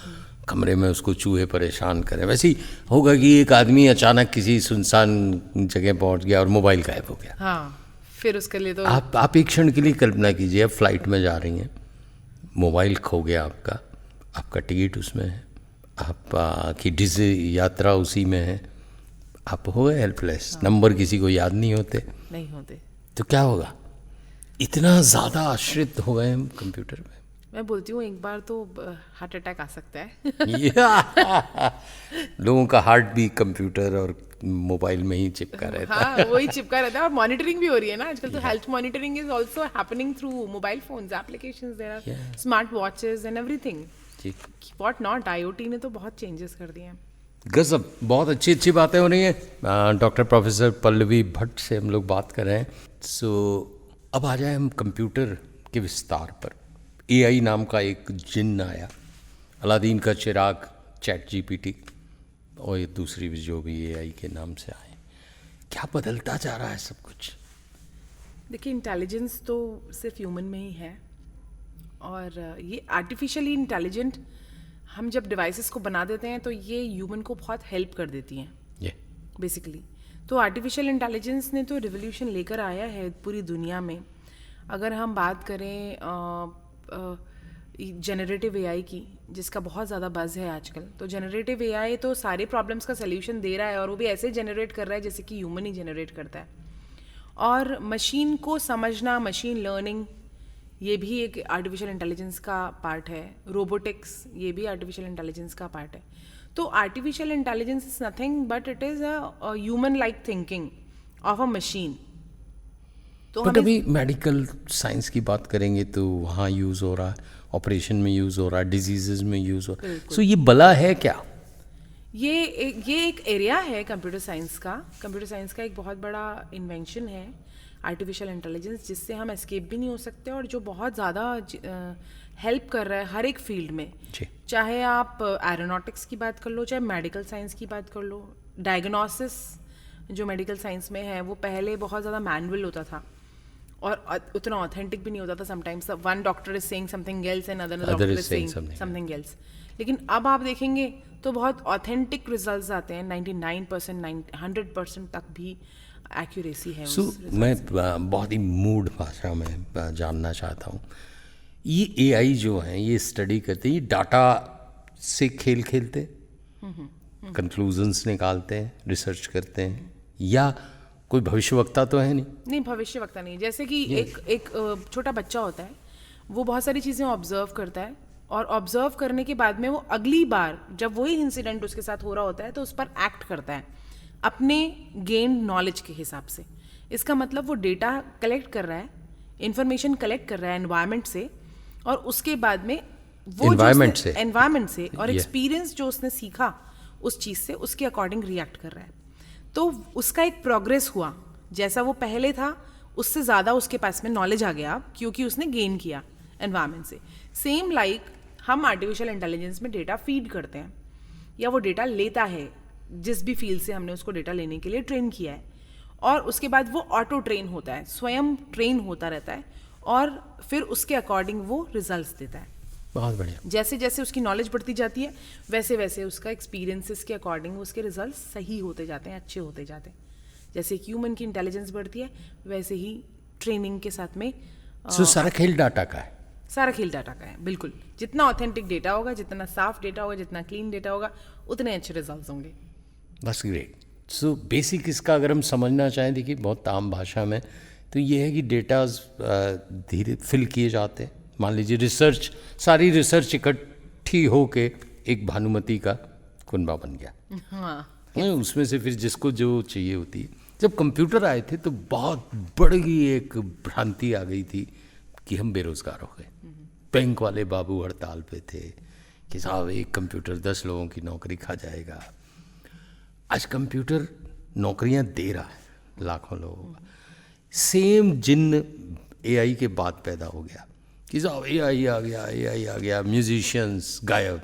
S2: कमरे में उसको चूहे परेशान करें। वैसे ही होगा कि एक आदमी अचानक किसी सुनसान जगह पहुँच गया और मोबाइल गायब हो गया।
S3: हाँ, फिर उसके लिए तो
S2: आप एक क्षण के लिए कल्पना कीजिए, आप फ्लाइट में जा रही हैं, मोबाइल खो गया आपका टिकट उसमें है, आपकी डिजी यात्रा उसी में है, आप हो गए हेल्पलेस। नंबर किसी को याद नहीं होते, तो क्या होगा? इतना ज़्यादा आश्रित हो गए हम कंप्यूटर में।
S3: मैं बोलती हूँ एक बार तो हार्ट अटैक आ सकता है।
S2: लोगों का हार्ट भी कंप्यूटर और मोबाइल में ही चिपका रहता है।
S3: हाँ, वही चिपका रहता है। और मॉनिटरिंग भी हो रही है ना आजकल, तो health monitoring is also happening through mobile phones, applications, there are smart watches and everything, what not. IoT ने तो बहुत चेंजेस कर दिए हैं।
S2: गजब, बहुत अच्छी बातें हो रही हैं। डॉक्टर प्रोफेसर पल्लवी भट्ट से हम लोग बात कर रहे हैं। सो अब आ जाए हम कंप्यूटर के विस्तार पर। एआई नाम का एक जिन्न आया, अलादीन का चिराग, चैट जीपीटी और ये दूसरी भी जो भी एआई के नाम से आए, क्या बदलता जा रहा है सब कुछ?
S3: देखिए, इंटेलिजेंस तो सिर्फ ह्यूमन में ही है, और ये आर्टिफिशियली इंटेलिजेंट हम जब डिवाइसेस को बना देते हैं तो ये ह्यूमन को बहुत हेल्प कर देती हैं बेसिकली। तो आर्टिफिशियल इंटेलिजेंस ने तो रिवोल्यूशन लेकर आया है पूरी दुनिया में। अगर हम बात करें जनरेटिव एआई की, जिसका बहुत ज़्यादा बज़ है आजकल, तो जनरेटिव एआई तो सारे प्रॉब्लम्स का सल्यूशन दे रहा है, और वो भी ऐसे जनरेट कर रहा है जैसे कि ह्यूमन ही जनरेट करता है। और मशीन को समझना, मशीन लर्निंग, ये भी एक आर्टिफिशियल इंटेलिजेंस का पार्ट है। रोबोटिक्स, ये भी आर्टिफिशियल इंटेलिजेंस का पार्ट है। तो artificial intelligence is nothing but it is a human like thinking of a machine. तो
S2: बट अभी मेडिकल साइंस की बात करेंगे तो वहाँ यूज़ हो रहा है, ऑपरेशन में यूज़ हो रहा है, डिजीजेज में यूज़ हो रहा है। सो ये बला है क्या?
S3: ये एक एरिया है कंप्यूटर साइंस का। कंप्यूटर साइंस का एक बहुत बड़ा इन्वेंशन है आर्टिफिशियल इंटेलिजेंस, जिससे हम एस्केप भी नहीं हो सकते, और जो बहुत ज़्यादा हेल्प कर रहा है हर एक फील्ड में। चाहे आप एरोनॉटिक्स की बात कर लो, चाहे मेडिकल साइंस की बात कर लो। डायग्नोसिस जो मेडिकल साइंस में है, वो पहले बहुत ज़्यादा मैनुअल होता था और उतना ऑथेंटिक भी नहीं होता था। Sometimes one doctor is saying something else and other doctor is saying something else. लेकिन अब आप देखेंगे तो बहुत ऑथेंटिक रिजल्ट्स आते हैं, 99%, 100% तक भी एक्यूरेसी है।
S2: मैं बहुत ही मूड भाषा में जानना चाहता हूँ, ये एआई जो है ये स्टडी करते हैं, ये डाटा से खेल खेलते, कंक्लूजन्स निकालते हैं, रिसर्च करते हैं, या कोई भविष्यवक्ता तो है नहीं?
S3: भविष्यवक्ता नहीं। जैसे कि एक छोटा बच्चा होता है, वो बहुत सारी चीज़ें ऑब्जर्व करता है, और ऑब्जर्व करने के बाद में वो अगली बार जब वही इंसिडेंट उसके साथ हो रहा होता है तो उस पर एक्ट करता है अपने गेन नॉलेज के हिसाब से। इसका मतलब वो डेटा कलेक्ट कर रहा है, इंफॉर्मेशन कलेक्ट कर रहा है एनवायरनमेंट से, और उसके बाद में वो एनवायरनमेंट से और एक्सपीरियंस जो उसने सीखा उस चीज़ से, उसके अकॉर्डिंग रिएक्ट कर रहा है। तो उसका एक प्रोग्रेस हुआ, जैसा वो पहले था उससे ज़्यादा उसके पास में नॉलेज आ गया क्योंकि उसने गेन किया एनवायरनमेंट से। सेम लाइक हम आर्टिफिशियल इंटेलिजेंस में डेटा फीड करते हैं, या वो डेटा लेता है जिस भी फील्ड से हमने उसको डेटा लेने के लिए ट्रेन किया है, और उसके बाद वो ऑटो ट्रेन होता है, स्वयं ट्रेन होता रहता है, और फिर उसके अकॉर्डिंग वो रिजल्ट्स देता है।
S2: बहुत बढ़िया।
S3: जैसे जैसे उसकी नॉलेज बढ़ती जाती है वैसे वैसे उसका एक्सपीरियंसेस के अकॉर्डिंग उसके रिजल्ट्स सही होते जाते हैं, अच्छे होते जाते हैं। जैसे ह्यूमन की इंटेलिजेंस बढ़ती है वैसे ही ट्रेनिंग के साथ में
S2: सारा खेल डाटा का है।
S3: सारा खेल डाटा का है, बिल्कुल। जितना ऑथेंटिक डेटा होगा, जितना साफ डेटा होगा, जितना क्लीन डेटा होगा, उतने अच्छे रिजल्ट्स होंगे।
S2: बस ग्रेट। सो बेसिक इसका अगर हम समझना चाहें, देखिए बहुत आम भाषा में तो ये है कि डेटाज धीरे फिल किए जाते हैं। मान लीजिए सारी रिसर्च इकट्ठी होके एक भानुमति का कुनबा बन गया।
S3: हाँ,
S2: उसमें से फिर जिसको जो चाहिए होती है जब कंप्यूटर आए थे तो बहुत बड़ी एक भ्रांति आ गई थी कि हम बेरोजगार हो गए। बैंक वाले बाबू हड़ताल पे थे कि साहब एक कंप्यूटर 10 लोगों की नौकरी खा जाएगा। आज कंप्यूटर नौकरियां दे रहा है लाखों लोगों का। सेम जिन्न एआई के बाद पैदा हो गया कि साहब एआई आ गया, म्यूजिशियंस गायब,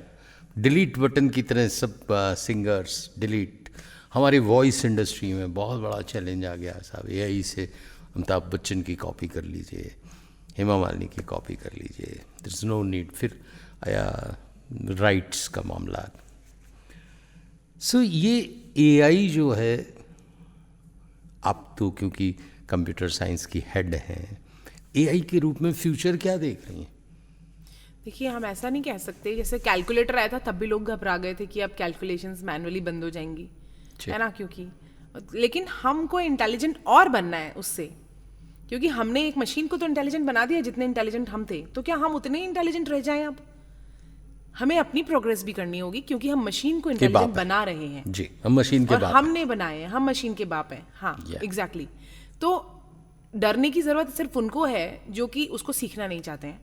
S2: डिलीट बटन की तरह सब सिंगर्स डिलीट। हमारी वॉइस इंडस्ट्री में बहुत बड़ा चैलेंज आ गया साहब, एआई से अमिताभ बच्चन की कॉपी कर लीजिए, हेमा मालिनी की कॉपी कर लीजिए, देयर इज़ नो नीड। फिर आया राइट्स का मामला। सो ये एआई जो है, आप तो क्योंकि कंप्यूटर साइंस की हेड हैं, एआई के रूप में फ्यूचर क्या देख रही हैं?
S3: देखिए, हम ऐसा नहीं कह सकते। जैसे कैलकुलेटर आया था तब भी लोग घबरा गए थे कि अब कैलकुलेशंस मैनुअली बंद हो जाएंगी, है ना, क्योंकि लेकिन हमको इंटेलिजेंट और बनना है उससे, क्योंकि हमने एक मशीन को तो इंटेलिजेंट बना दिया जितने इंटेलिजेंट हम थे, तो क्या हम उतने इंटेलिजेंट रह जाएं? अब हमें अपनी प्रोग्रेस भी करनी होगी, क्योंकि हम मशीन को इंटेलिजेंट बना रहे हैं।
S2: जी, हम मशीन के बाप हैं।
S3: हमने बनाए हैं, हम मशीन के बाप हैं। हाँ, एग्जैक्टली। तो डरने की जरूरत सिर्फ उनको है जो कि उसको सीखना नहीं चाहते हैं,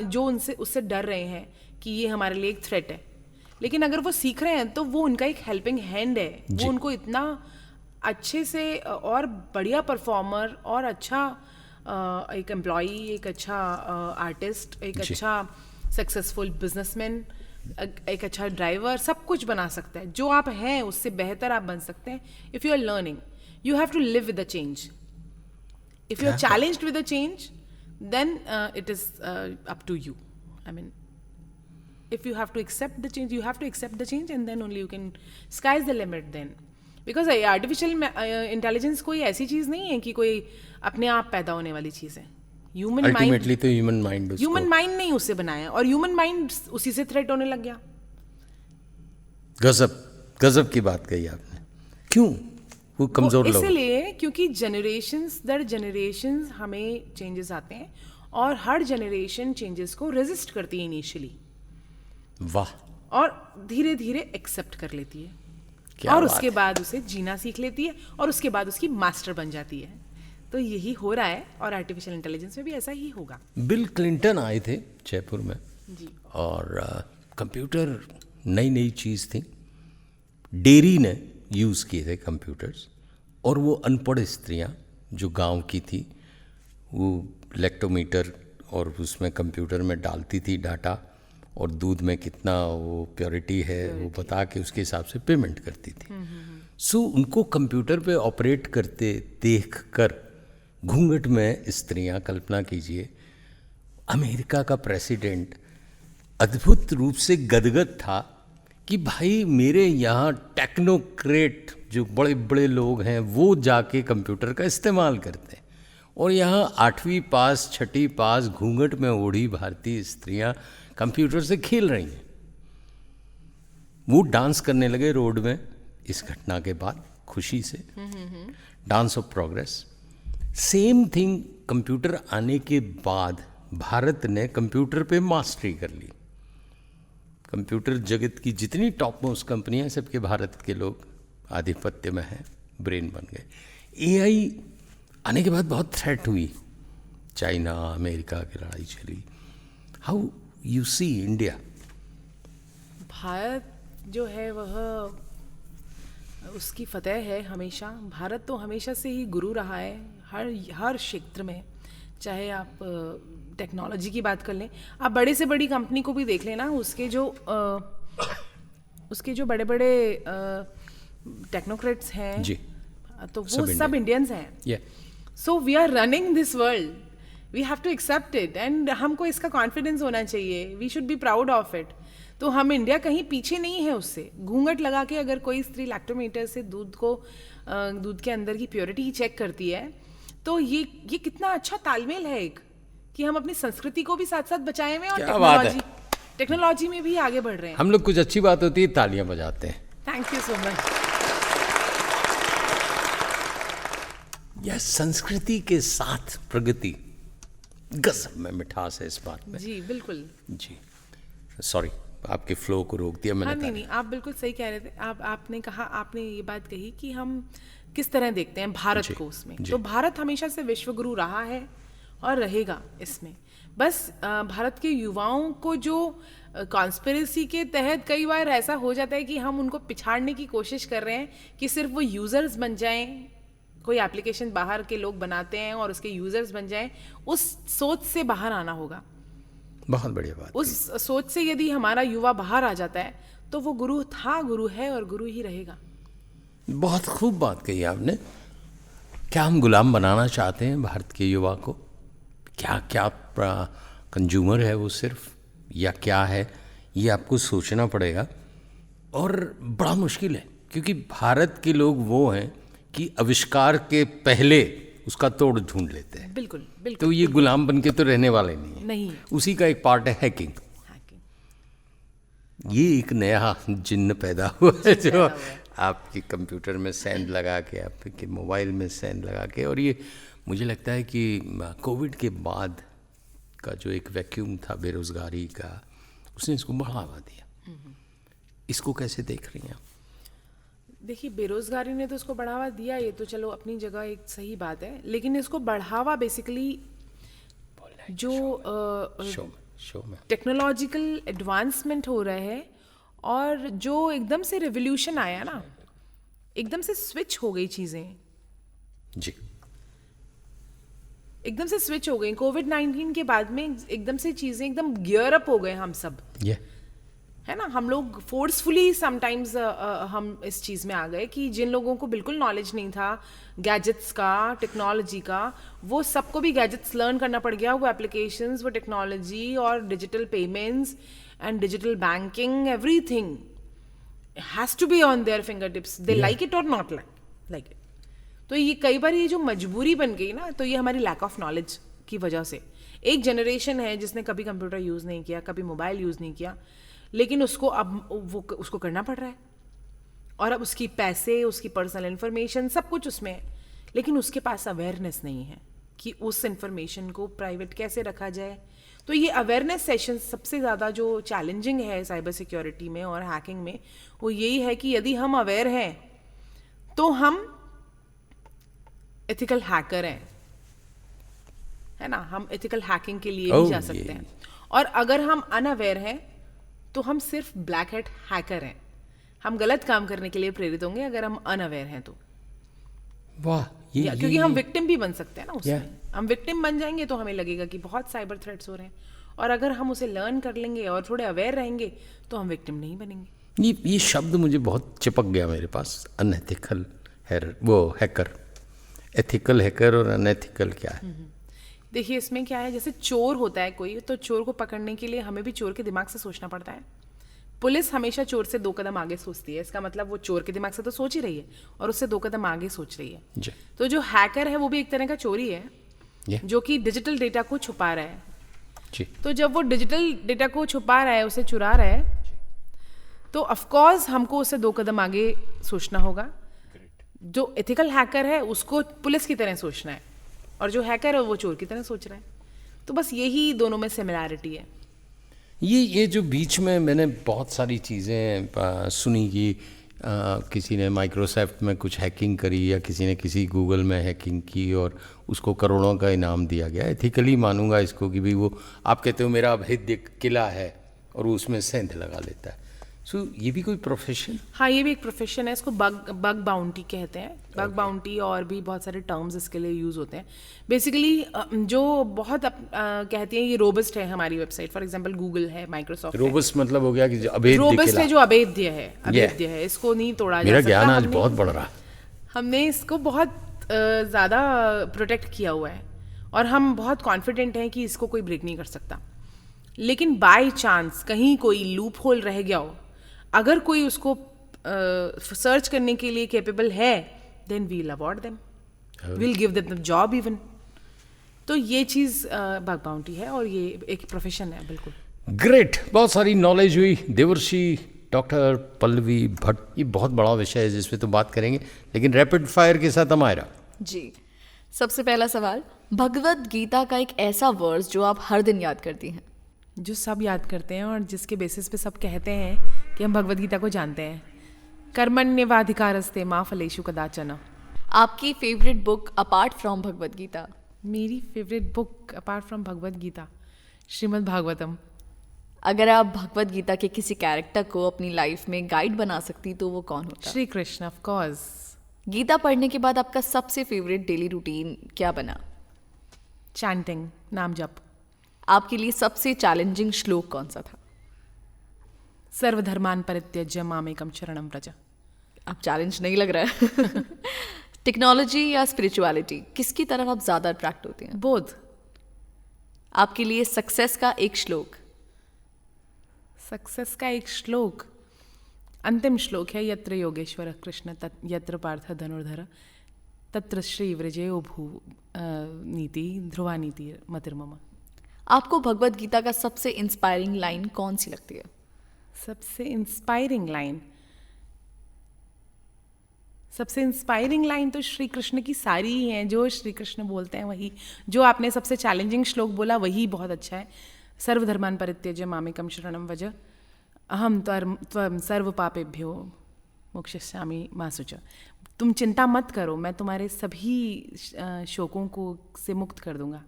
S3: जो उससे डर रहे हैं कि ये हमारे लिए एक थ्रेट है। लेकिन अगर वो सीख रहे हैं तो वो उनका एक हेल्पिंग हैंड है, वो उनको इतना अच्छे से और बढ़िया परफॉर्मर और अच्छा एक एम्प्लॉई, एक अच्छा आर्टिस्ट, एक अच्छा सक्सेसफुल बिजनेसमैन, एक अच्छा ड्राइवर, सब कुछ बना सकता है। जो आप हैं उससे बेहतर आप बन सकते हैं if you are learning. You have to live with the change. If you are challenged with the change, then it is up to you. I mean, if you have to accept the change, you have to accept the change, and then only you can, sky's the limit then. Because artificial intelligence कोई ऐसी चीज़ नहीं है कि कोई अपने आप पैदा होने वाली चीज़ है। ह्यूमन माइंड,
S2: अल्टीमेटली तो ह्यूमन माइंड
S3: नहीं उससे बनाया, और ह्यूमन माइंड उसी से थ्रेट होने लग गया।
S2: गजब की बात कही आपने। क्यों वो कमजोर लोग?
S3: इसलिए क्योंकि जनरेशंस दर जनरेशंस हमें चेंजेस आते हैं, और हर जनरेशन चेंजेस को रेजिस्ट करती है इनिशियली।
S2: वाह।
S3: और धीरे धीरे एक्सेप्ट कर लेती है, और उसके बाद उसे जीना सीख लेती है, और उसके बाद उसकी मास्टर बन जाती है। तो यही हो रहा है, और आर्टिफिशियल इंटेलिजेंस में भी ऐसा ही होगा।
S2: बिल क्लिंटन आए थे जयपुर में
S3: जी,
S2: और कंप्यूटर नई चीज़ थी। डेयरी ने यूज़ किए थे कंप्यूटर्स, और वो अनपढ़ स्त्रियां जो गांव की थी, वो लेक्टोमीटर और उसमें कंप्यूटर में डालती थी डाटा, और दूध में कितना वो प्योरिटी है वो बता के उसके हिसाब से पेमेंट करती थी। सो उनको कंप्यूटर पे ऑपरेट करते देखकर घूंघट में स्त्रियां, कल्पना कीजिए, अमेरिका का प्रेसिडेंट अद्भुत रूप से गदगद था कि भाई मेरे यहाँ टेक्नोक्रेट जो बड़े बड़े लोग हैं वो जाके कंप्यूटर का इस्तेमाल करते हैं, और यहाँ 8वीं पास 6ठी पास घूंघट में ओढ़ी भारतीय स्त्रियाँ कंप्यूटर से खेल रही हैं। वो डांस करने लगे रोड में इस घटना के बाद, खुशी से, dance of progress. Same thing computer आने के बाद भारत ने कंप्यूटर पे मास्टरी कर ली। कंप्यूटर जगत की जितनी टॉप मोस्ट कंपनियां, सबके भारत के लोग आधिपत्य में हैं, ब्रेन बन गए। एआई आने के बाद बहुत थ्रेट हुई, चाइना अमेरिका की लड़ाई चली। How you see India?
S3: Bharat जो है वह, उसकी फतेह है हमेशा। भारत तो हमेशा से ही गुरु रहा है हर क्षेत्र में। चाहे आप टेक्नोलॉजी की बात कर लें, आप बड़े से बड़ी कंपनी को भी देख लें ना, उसके जो बड़े बड़े टेक्नोक्रेट्स हैं
S2: जी,
S3: तो वो सब इंडियंस हैं। So we are running this world, we have to accept it, and हमको इसका कॉन्फिडेंस होना चाहिए। We should be proud of it. तो हम इंडिया कहीं पीछे नहीं है उससे। घूंघट लगा के अगर कोई स्त्री लैक्टोमीटर से दूध के अंदर की प्योरिटी चेक करती है, तो ये कितना अच्छा तालमेल है एक, कि हम अपनी संस्कृति को भी साथ साथ बचाए हुए हैं, और टेक्नोलॉजी में भी आगे बढ़ रहे हैं।
S2: हम लोग कुछ अच्छी बात होती है तालियां बजाते हैं।
S3: Thank you so much.
S2: यह संस्कृति के साथ प्रगति, गजब में मिठास है इस बात में।
S3: जी बिल्कुल।
S2: जी सॉरी, आपके फ्लो को रोक दिया मैंने।
S3: हाँ, नहीं, आप बिल्कुल सही कह रहे थे। आपने कहा, आपने ये बात कही कि हम किस तरह देखते हैं भारत को उसमें। तो भारत हमेशा से विश्व गुरु रहा है और रहेगा इसमें। बस भारत के युवाओं को जो कॉन्स्पिरेसी के तहत कई बार ऐसा हो जाता है कि हम उनको पिछाड़ने की कोशिश कर रहे हैं कि सिर्फ वो यूजर्स बन जाएं, कोई एप्लीकेशन बाहर के लोग बनाते हैं और उसके यूजर्स बन जाएं। उस सोच से बाहर आना होगा।
S2: बहुत बढ़िया बात।
S3: उस सोच से यदि हमारा युवा बाहर आ जाता है तो वो गुरु था, गुरु है और गुरु ही रहेगा।
S2: बहुत खूब बात कही आपने। क्या हम गुलाम बनाना चाहते हैं भारत के युवा को? क्या क्या कंज्यूमर है वो सिर्फ, या क्या है, ये आपको सोचना पड़ेगा। और बड़ा मुश्किल है, क्योंकि भारत के लोग वो हैं कि आविष्कार के पहले उसका तोड़ ढूंढ लेते हैं।
S3: बिल्कुल बिल्कुल।
S2: तो ये गुलाम बन के तो रहने वाले नहीं है। उसी का एक पार्ट है हैकिंग। ये एक नया जिन्न पैदा हुआ है जो आपके कंप्यूटर में सेंड लगा के, आपके मोबाइल में सेंड लगा के। और ये मुझे लगता है कि कोविड के बाद का जो एक वैक्यूम था बेरोजगारी का, उसने इसको बढ़ावा दिया। इसको कैसे देख रही हैं आप?
S3: देखिए, बेरोजगारी ने तो इसको बढ़ावा दिया, ये तो चलो अपनी जगह एक सही बात है, लेकिन इसको बढ़ावा बेसिकली जो
S2: शो में
S3: टेक्नोलॉजिकल एडवांसमेंट हो रहा है और जो एकदम से रिवोल्यूशन आया ना, एकदम से स्विच हो गई चीज़ें
S2: जी,
S3: एकदम से स्विच हो गई। कोविड-19 के बाद में एकदम से चीज़ें एकदम गियर अप हो गए हम सब, है ना। हम लोग फोर्सफुली समटाइम्स हम इस चीज़ में आ गए कि जिन लोगों को बिल्कुल नॉलेज नहीं था गैजेट्स का, टेक्नोलॉजी का, वो सबको भी गैजेट्स लर्न करना पड़ गया। वो एप्लीकेशंस, वो टेक्नोलॉजी और digital payments and digital banking, everything has to be on their finger tips, they like it और नॉट लाइक इट। तो ये कई बार ये जो मजबूरी बन गई ना, तो ये हमारी लैक ऑफ नॉलेज की वजह से। एक जनरेशन है जिसने कभी कंप्यूटर यूज़ नहीं किया, कभी मोबाइल यूज़ नहीं किया, लेकिन उसको अब उसको करना पड़ रहा है। और अब उसकी पैसे, उसकी पर्सनल इन्फॉर्मेशन सब कुछ उसमें है, लेकिन उसके पास अवेयरनेस नहीं है कि उस इन्फॉर्मेशन को प्राइवेट कैसे रखा जाए। तो ये अवेयरनेस सेशन सबसे ज़्यादा जो चैलेंजिंग है साइबर सिक्योरिटी में और हैकिंग में, वो यही है कि यदि हम अवेयर हैं तो हम एथिकल हैकर हैं, है ना। हम एथिकल हैकिंग के लिए भी जा सकते हैं। और अगर हम अनअवेयर हैं तो हम सिर्फ ब्लैक हैट हैकर हैं। हम गलत काम करने के लिए प्रेरित होंगे अगर हम अनअवेयर हैं तो।
S2: वाह,
S3: क्योंकि हम विक्टिम भी बन सकते हैं ना उसमें। हम विक्टिम बन जाएंगे तो हमें लगेगा कि बहुत साइबर थ्रेट्स हो रहे हैं, और अगर हम उसे लर्न कर लेंगे और थोड़े अवेयर रहेंगे तो हम विक्टिम नहीं बनेंगे।
S2: ये शब्द मुझे बहुत चिपक गया मेरे पास, अनएथिकल हैकर। एथिकल हैकर और अनएथिकल क्या है?
S3: देखिए, इसमें क्या है, जैसे चोर होता है कोई, तो चोर को पकड़ने के लिए हमें भी चोर के दिमाग से सोचना पड़ता है। पुलिस हमेशा चोर से 2 कदम आगे सोचती है। इसका मतलब वो चोर के दिमाग से तो सोच ही रही है और उससे 2 कदम आगे सोच रही है
S2: जी।
S3: तो जो हैकर है वो भी एक तरह का चोर ही है, जो कि डिजिटल डेटा को छुपा रहा है
S2: जी।
S3: तो जब वो डिजिटल डेटा को छुपा रहा है, उसे चुरा रहा है, तो ऑफकोर्स हमको उससे 2 कदम आगे सोचना होगा। जो एथिकल हैकर है उसको पुलिस की तरह सोचना है, और जो हैकर है वो चोर की तरह सोच रहा है। तो बस यही दोनों में सिमिलैरिटी है।
S2: ये जो बीच में मैंने बहुत सारी चीज़ें सुनी कि किसी ने माइक्रोसॉफ्ट में कुछ हैकिंग करी, या किसी ने किसी गूगल में हैकिंग की और उसको करोड़ों का इनाम दिया गया। एथिकली मानूंगा इसको कि भाई वो, आप कहते हो मेरा अभेद्य किला है और वो उसमें सेंध लगा लेता है। सो ये भी कोई प्रोफेशन?
S3: हाँ, ये भी एक प्रोफेशन है। इसको बग बाउंटी कहते हैं। बग बाउंटी और भी बहुत सारे टर्म्स इसके लिए यूज़ होते हैं। बेसिकली जो बहुत कहती हैं ये रोबस्ट है हमारी वेबसाइट, फॉर एग्जांपल गूगल है, माइक्रोसॉफ्ट।
S2: रोबस्ट मतलब हो गया कि अभेद्य
S3: रोबस्ट है, जो अभेद्य है, इसको नहीं तोड़ा जा सकता।
S2: मेरा ज्ञान आज बहुत बढ़ रहा है।
S3: हमने इसको बहुत ज़्यादा प्रोटेक्ट किया हुआ है और हम बहुत कॉन्फिडेंट हैं कि इसको कोई ब्रेक नहीं कर सकता। लेकिन बाय चांस कहीं कोई लूप होल रह गया हो, अगर कोई उसको सर्च करने के लिए कैपेबल है, then we'll award them, we'll give them the job even. तो ये चीज़ बग बाउंटी है और ये एक प्रोफेशन है। बिल्कुल
S2: ग्रेट, बहुत सारी नॉलेज हुई। देवर्षि डॉक्टर पल्लवी भट्ट, ये बहुत बड़ा विषय है जिसपे तो बात करेंगे, लेकिन रैपिड फायर के साथ हमारा
S4: जी। सबसे पहला सवाल, भगवद गीता का एक ऐसा वर्स जो आप हर दिन याद करती हैं।
S3: जो सब याद करते हैं और जिसके बेसिस पे सब कहते हैं कि हम भगवद गीता को जानते हैं। कर्मण्येवाधिकारस्ते मा फलेषु कदाचन।
S4: आपकी favourite book apart from Bhagavad Gita?
S3: मेरी favourite book apart from Bhagavad Gita Shrimad Bhagavatam.
S4: अगर आप भगवद गीता के किसी कैरेक्टर को अपनी लाइफ में गाइड बना सकती तो वो कौन होता?
S3: Shri Krishna of course.
S4: गीता पढ़ने के बाद आपका सबसे फेवरेट डेली रूटीन क्या बना?
S3: चैंटिंग, नाम जप।
S4: आपके लिए सबसे चैलेंजिंग श्लोक कौन सा था?
S3: सर्वधर्मान परित्यज्य मामेकम शरणम व्रज।
S4: आप चैलेंज नहीं लग रहा है। टेक्नोलॉजी या स्पिरिचुअलिटी, किसकी तरफ आप ज़्यादा अट्रैक्ट होते हैं?
S3: बोध।
S4: आपके लिए सक्सेस का एक श्लोक?
S3: सक्सेस का एक श्लोक, अंतिम श्लोक है, यत्र योगेश्वर कृष्ण यत्र पार्थ धनुर्धर तत्र श्री व्रजेयो भू नीति ध्रुवा नीति मतिर्मम।
S4: आपको भगवद गीता का सबसे इंस्पायरिंग लाइन कौन सी लगती है?
S3: सबसे इंस्पायरिंग लाइन, सबसे इंस्पायरिंग लाइन तो श्री कृष्ण की सारी ही हैं, जो श्री कृष्ण बोलते हैं वही। जो आपने सबसे चैलेंजिंग श्लोक बोला वही बहुत अच्छा है। सर्वधर्मान परित्यज्य मामेकम शरणम व्रज अहम त्वं सर्व पापेभ्यो मोक्षयिष्यामि मा शुचः। तुम चिंता मत करो, मैं तुम्हारे सभी शोकों को से मुक्त कर दूंगा।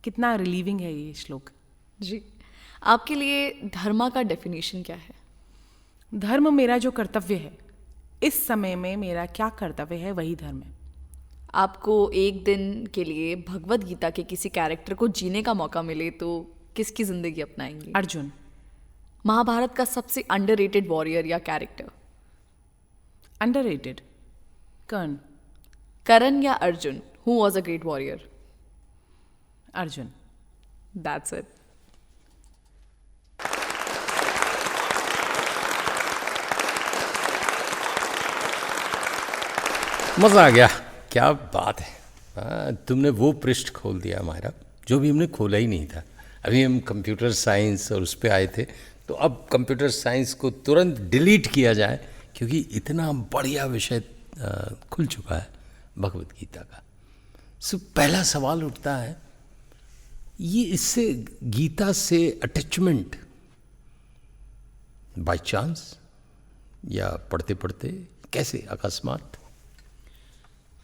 S3: कितना रिलीविंग है ये श्लोक।
S4: जी, आपके लिए धर्मा का डेफिनेशन क्या है?
S3: धर्म मेरा जो कर्तव्य है, इस समय में मेरा क्या कर्तव्य है वही धर्म है।
S4: आपको एक दिन के लिए भगवद गीता के किसी कैरेक्टर को जीने का मौका मिले तो किसकी जिंदगी अपनाएंगे?
S3: अर्जुन।
S4: महाभारत का सबसे अंडररेटेड वॉरियर या कैरेक्टर?
S3: अंडररेटेड कर्ण।
S4: करण या Arjun, who was a great warrior?
S3: Arjun.
S4: That's it.
S2: मज़ा आ गया, क्या बात है। तुमने वो पृष्ठ खोल दिया हमारा जो भी हमने खोला ही नहीं था। अभी हम कंप्यूटर साइंस और उस पर आए थे, तो अब कंप्यूटर साइंस को तुरंत डिलीट किया जाए क्योंकि इतना बढ़िया विषय खुल चुका है भगवद गीता का। सो पहला सवाल उठता है, ये इससे गीता से अटैचमेंट बाय चांस या पढ़ते पढ़ते कैसे अकस्मात?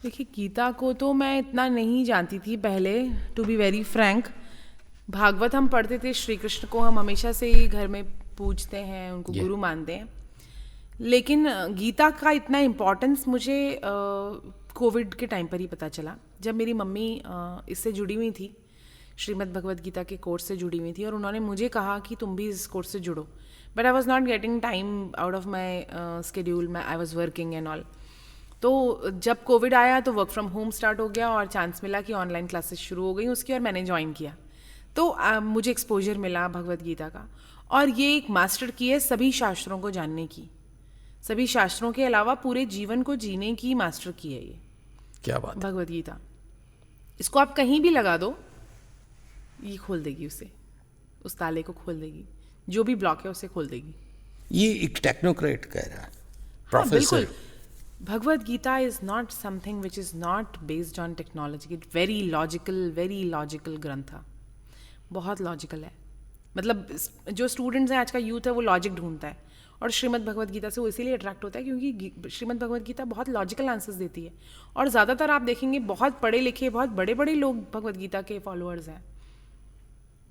S3: देखिए, गीता को तो मैं इतना नहीं जानती थी पहले, to be very frank. Bhagavat हम पढ़ते थे, श्री कृष्ण को हम हमेशा से ही घर में पूजते हैं, उनको गुरु मानते हैं। लेकिन गीता का इतना इम्पोर्टेंस मुझे कोविड के टाइम पर ही पता चला, जब मेरी मम्मी इससे जुड़ी हुई थी, श्रीमद् भगवद गीता के कोर्स से जुड़ी हुई थी, और उन्होंने मुझे कहा कि तुम भी इस कोर्स से जुड़ो। But I was not getting time out of my schedule, I was working and all. तो जब कोविड आया तो वर्क फ्रॉम होम स्टार्ट हो गया और चांस मिला कि ऑनलाइन क्लासेस शुरू हो गई उसकी, और मैंने ज्वाइन किया। तो मुझे एक्सपोजर मिला भगवद गीता का, और ये एक मास्टर की है सभी शास्त्रों को जानने की, सभी शास्त्रों के अलावा पूरे जीवन को जीने की मास्टर की है ये।
S2: क्या बात है।
S3: भगवद गीता, इसको आप कहीं भी लगा दो, ये खोल देगी उसे, उस ताले को खोल देगी, जो भी ब्लॉक है उसे खोल देगी।
S2: ये एक टेक्नोक्रेट कह रहा है,
S3: हाँ,
S2: प्रोफेसर।
S3: बिल्कुल। Bhagavad Gita is not something which is not based on technology. It very logical ग्रंथ है, बहुत लॉजिकल है। मतलब जो स्टूडेंट्स हैं, आज का यूथ है, वो लॉजिक ढूंढता है, और श्रीमद् भगवद गीता से वो इसीलिए अट्रैक्ट होता है क्योंकि श्रीमद् भगवद गीता बहुत लॉजिकल आंसर्स देती है। और ज़्यादातर आप देखेंगे बहुत पढ़े लिखे, बहुत बड़े बड़े लोग भगवद गीता के फॉलोअर्स हैं।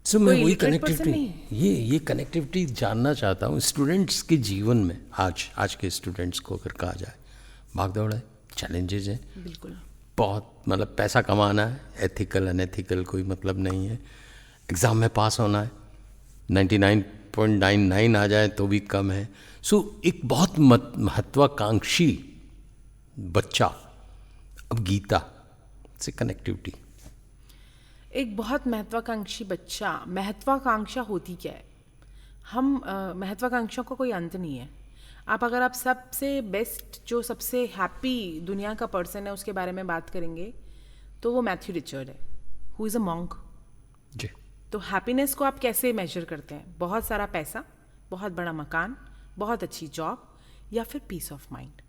S2: सो मैं
S3: कोई
S2: वही
S3: literate person
S2: कनेक्टिविटी, ये कनेक्टिविटी जानना चाहता हूँ स्टूडेंट्स के जीवन में। आज के स्टूडेंट्स को अगर कहा जाए, भागदौड़ है, चैलेंजेस हैं,
S3: बिल्कुल
S2: बहुत, मतलब पैसा कमाना है, एथिकल अनएथिकल कोई मतलब नहीं है, एग्ज़ाम में पास होना है, 99.99 आ जाए तो भी कम है। सो एक बहुत महत्वाकांक्षी बच्चा, अब गीता से कनेक्टिविटी।
S3: एक बहुत महत्वाकांक्षी बच्चा, महत्वाकांक्षा होती क्या है? हम महत्वाकांक्षा का कोई अंत नहीं है। अगर आप सबसे बेस्ट, जो सबसे हैप्पी दुनिया का पर्सन है, उसके बारे में बात करेंगे तो वो मैथ्यू रिचर्ड है, हु इज़ अ मॉन्क।
S2: जी।
S3: तो हैप्पीनेस को आप कैसे मेजर करते हैं? बहुत सारा पैसा, बहुत बड़ा मकान, बहुत अच्छी जॉब, या फिर पीस ऑफ माइंड?